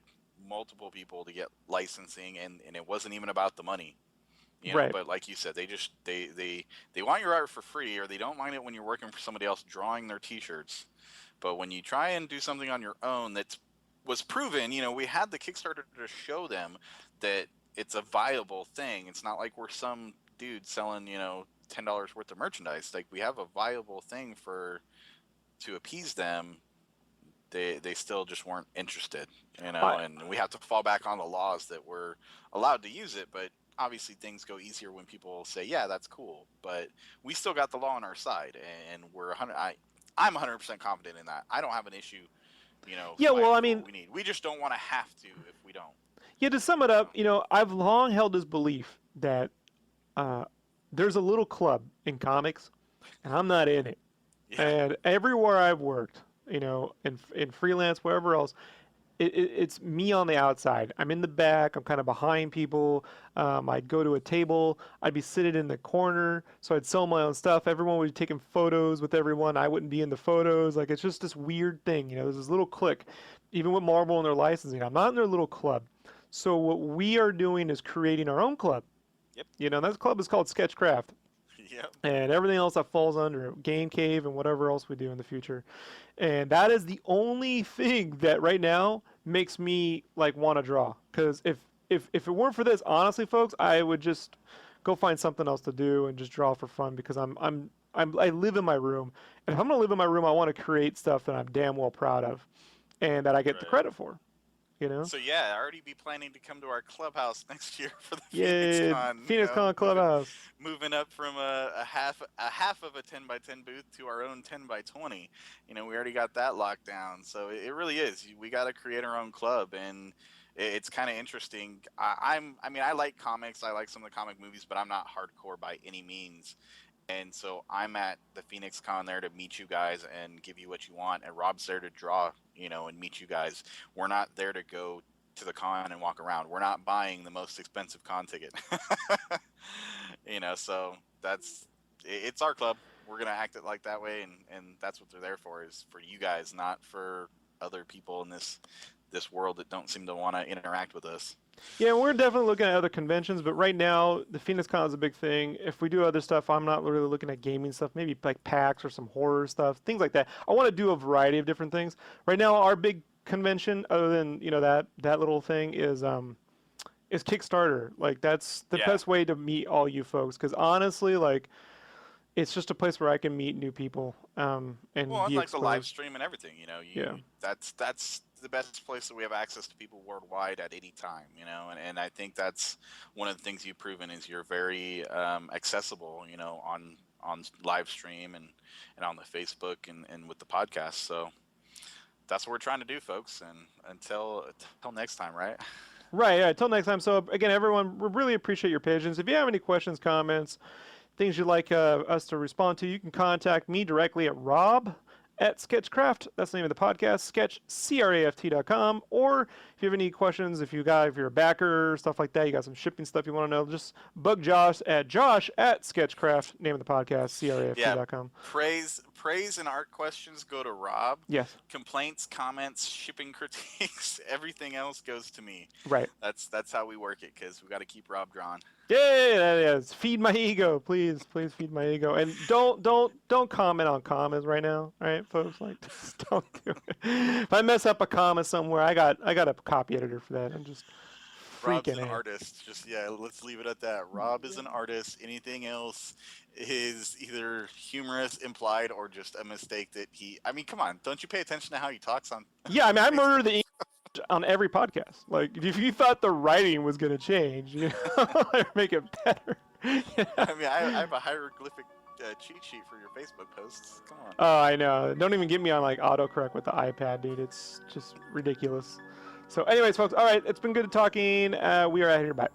multiple people to get licensing, and it wasn't even about the money. Right. But like you said, they want your art for free, or they don't mind it when you're working for somebody else drawing their t-shirts. But when you try and do something on your own that was proven, we had the Kickstarter to show them that it's a viable thing. It's not like we're some dude selling $10 worth of merchandise. Like, we have a viable thing to appease them. They still just weren't interested, I, and we have to fall back on the laws that we're allowed to use it, but obviously things go easier when people say, yeah, that's cool, but we still got the law on our side, and I'm 100% confident in that. I don't have an issue, Yeah, well, I fighting for mean, what we need. We just don't want to have to if we don't. yeah, to sum it up, I've long held this belief that uh, there's a little club in comics, and I'm not in it. Yeah, And everywhere I've worked, in freelance, wherever else, it's me on the outside. I'm in the back. I'm kind of behind people. I'd go to a table. I'd be sitting in the corner. So I'd sell my own stuff. Everyone would be taking photos with everyone. I wouldn't be in the photos. Like, it's just this weird thing. There's this little clique. Even with Marvel and their licensing, I'm not in their little club. So what we are doing is creating our own club. yep, And that club is called Skechcraft. yep. And everything else that falls under Game Cave and whatever else we do in the future. And that is the only thing that right now makes me like want to draw. Because if it weren't for this, honestly, folks, I would just go find something else to do and just draw for fun because I live in my room. And if I'm gonna live in my room, I want to create stuff that I'm damn well proud of, and that I get the Right. credit for. So yeah, I already be planning to come to our clubhouse next year for the Yay, PhoenixCon. PhoenixCon Clubhouse. Moving up from a half of a 10x10 booth to our own 10x20. We already got that locked down. So it really is. We got to create our own club, and it's kind of interesting. I mean, I like comics. I like some of the comic movies, but I'm not hardcore by any means. And so I'm at the PhoenixCon there to meet you guys and give you what you want. And Rob's there to draw, and meet you guys. We're not there to go to the con and walk around. We're not buying the most expensive con ticket. So it's our club. We're going to act it like that way. And that's what they're there for, is for you guys, not for other people in this world that don't seem to want to interact with us. Yeah, we're definitely looking at other conventions, but right now the PhoenixCon is a big thing. If we do other stuff, I'm not really looking at gaming stuff. Maybe like PAX or some horror stuff, things like that. I want to do a variety of different things. Right now, our big convention, other than that little thing, is Kickstarter. Like that's the best way to meet all you folks. Because honestly, like it's just a place where I can meet new people. And well, be like the live exposed. stream and everything, Yeah. That's the best place that we have access to people worldwide at any time, and I think that's one of the things you've proven is you're very accessible, on live stream and on the Facebook and with the podcast. So that's what we're trying to do, folks. And until next time, right? Right. Yeah. Until next time. So again, everyone, we really appreciate your patience. If you have any questions, comments, things you'd like us to respond to, you can contact me directly at rob@Skechcraft. That's the name of the podcast, skechcraft.com. Or if you have any questions, if you're a backer, stuff like that, you got some shipping stuff you want to know, just bug Josh at Skechcraft, name of the podcast, craft.com. Praise and art questions go to Rob. Yes. Complaints, comments, shipping critiques, everything else goes to me. Right. That's how we work it, because we got to keep Rob drawn. Yeah, that is. Feed my ego, please feed my ego, and don't comment on comments right now, all right, folks? Like, just don't do it. If I mess up a comment somewhere, I got a copy editor for that. I'm just Rob's freaking an out. artist. Let's leave it at that. Rob is an artist. Anything else is either humorous, implied, or just a mistake that he. I mean, come on, don't you pay attention to how he talks on? Yeah, I mean, I murder the English on every podcast. Like, if you thought the writing was gonna change, make it better. I mean, I have a hieroglyphic cheat sheet for your Facebook posts. Come on. Oh, I know. Don't even get me on like autocorrect with the iPad, dude. It's just ridiculous. So anyways, folks, all right, it's been good talking. We are out of here. Bye.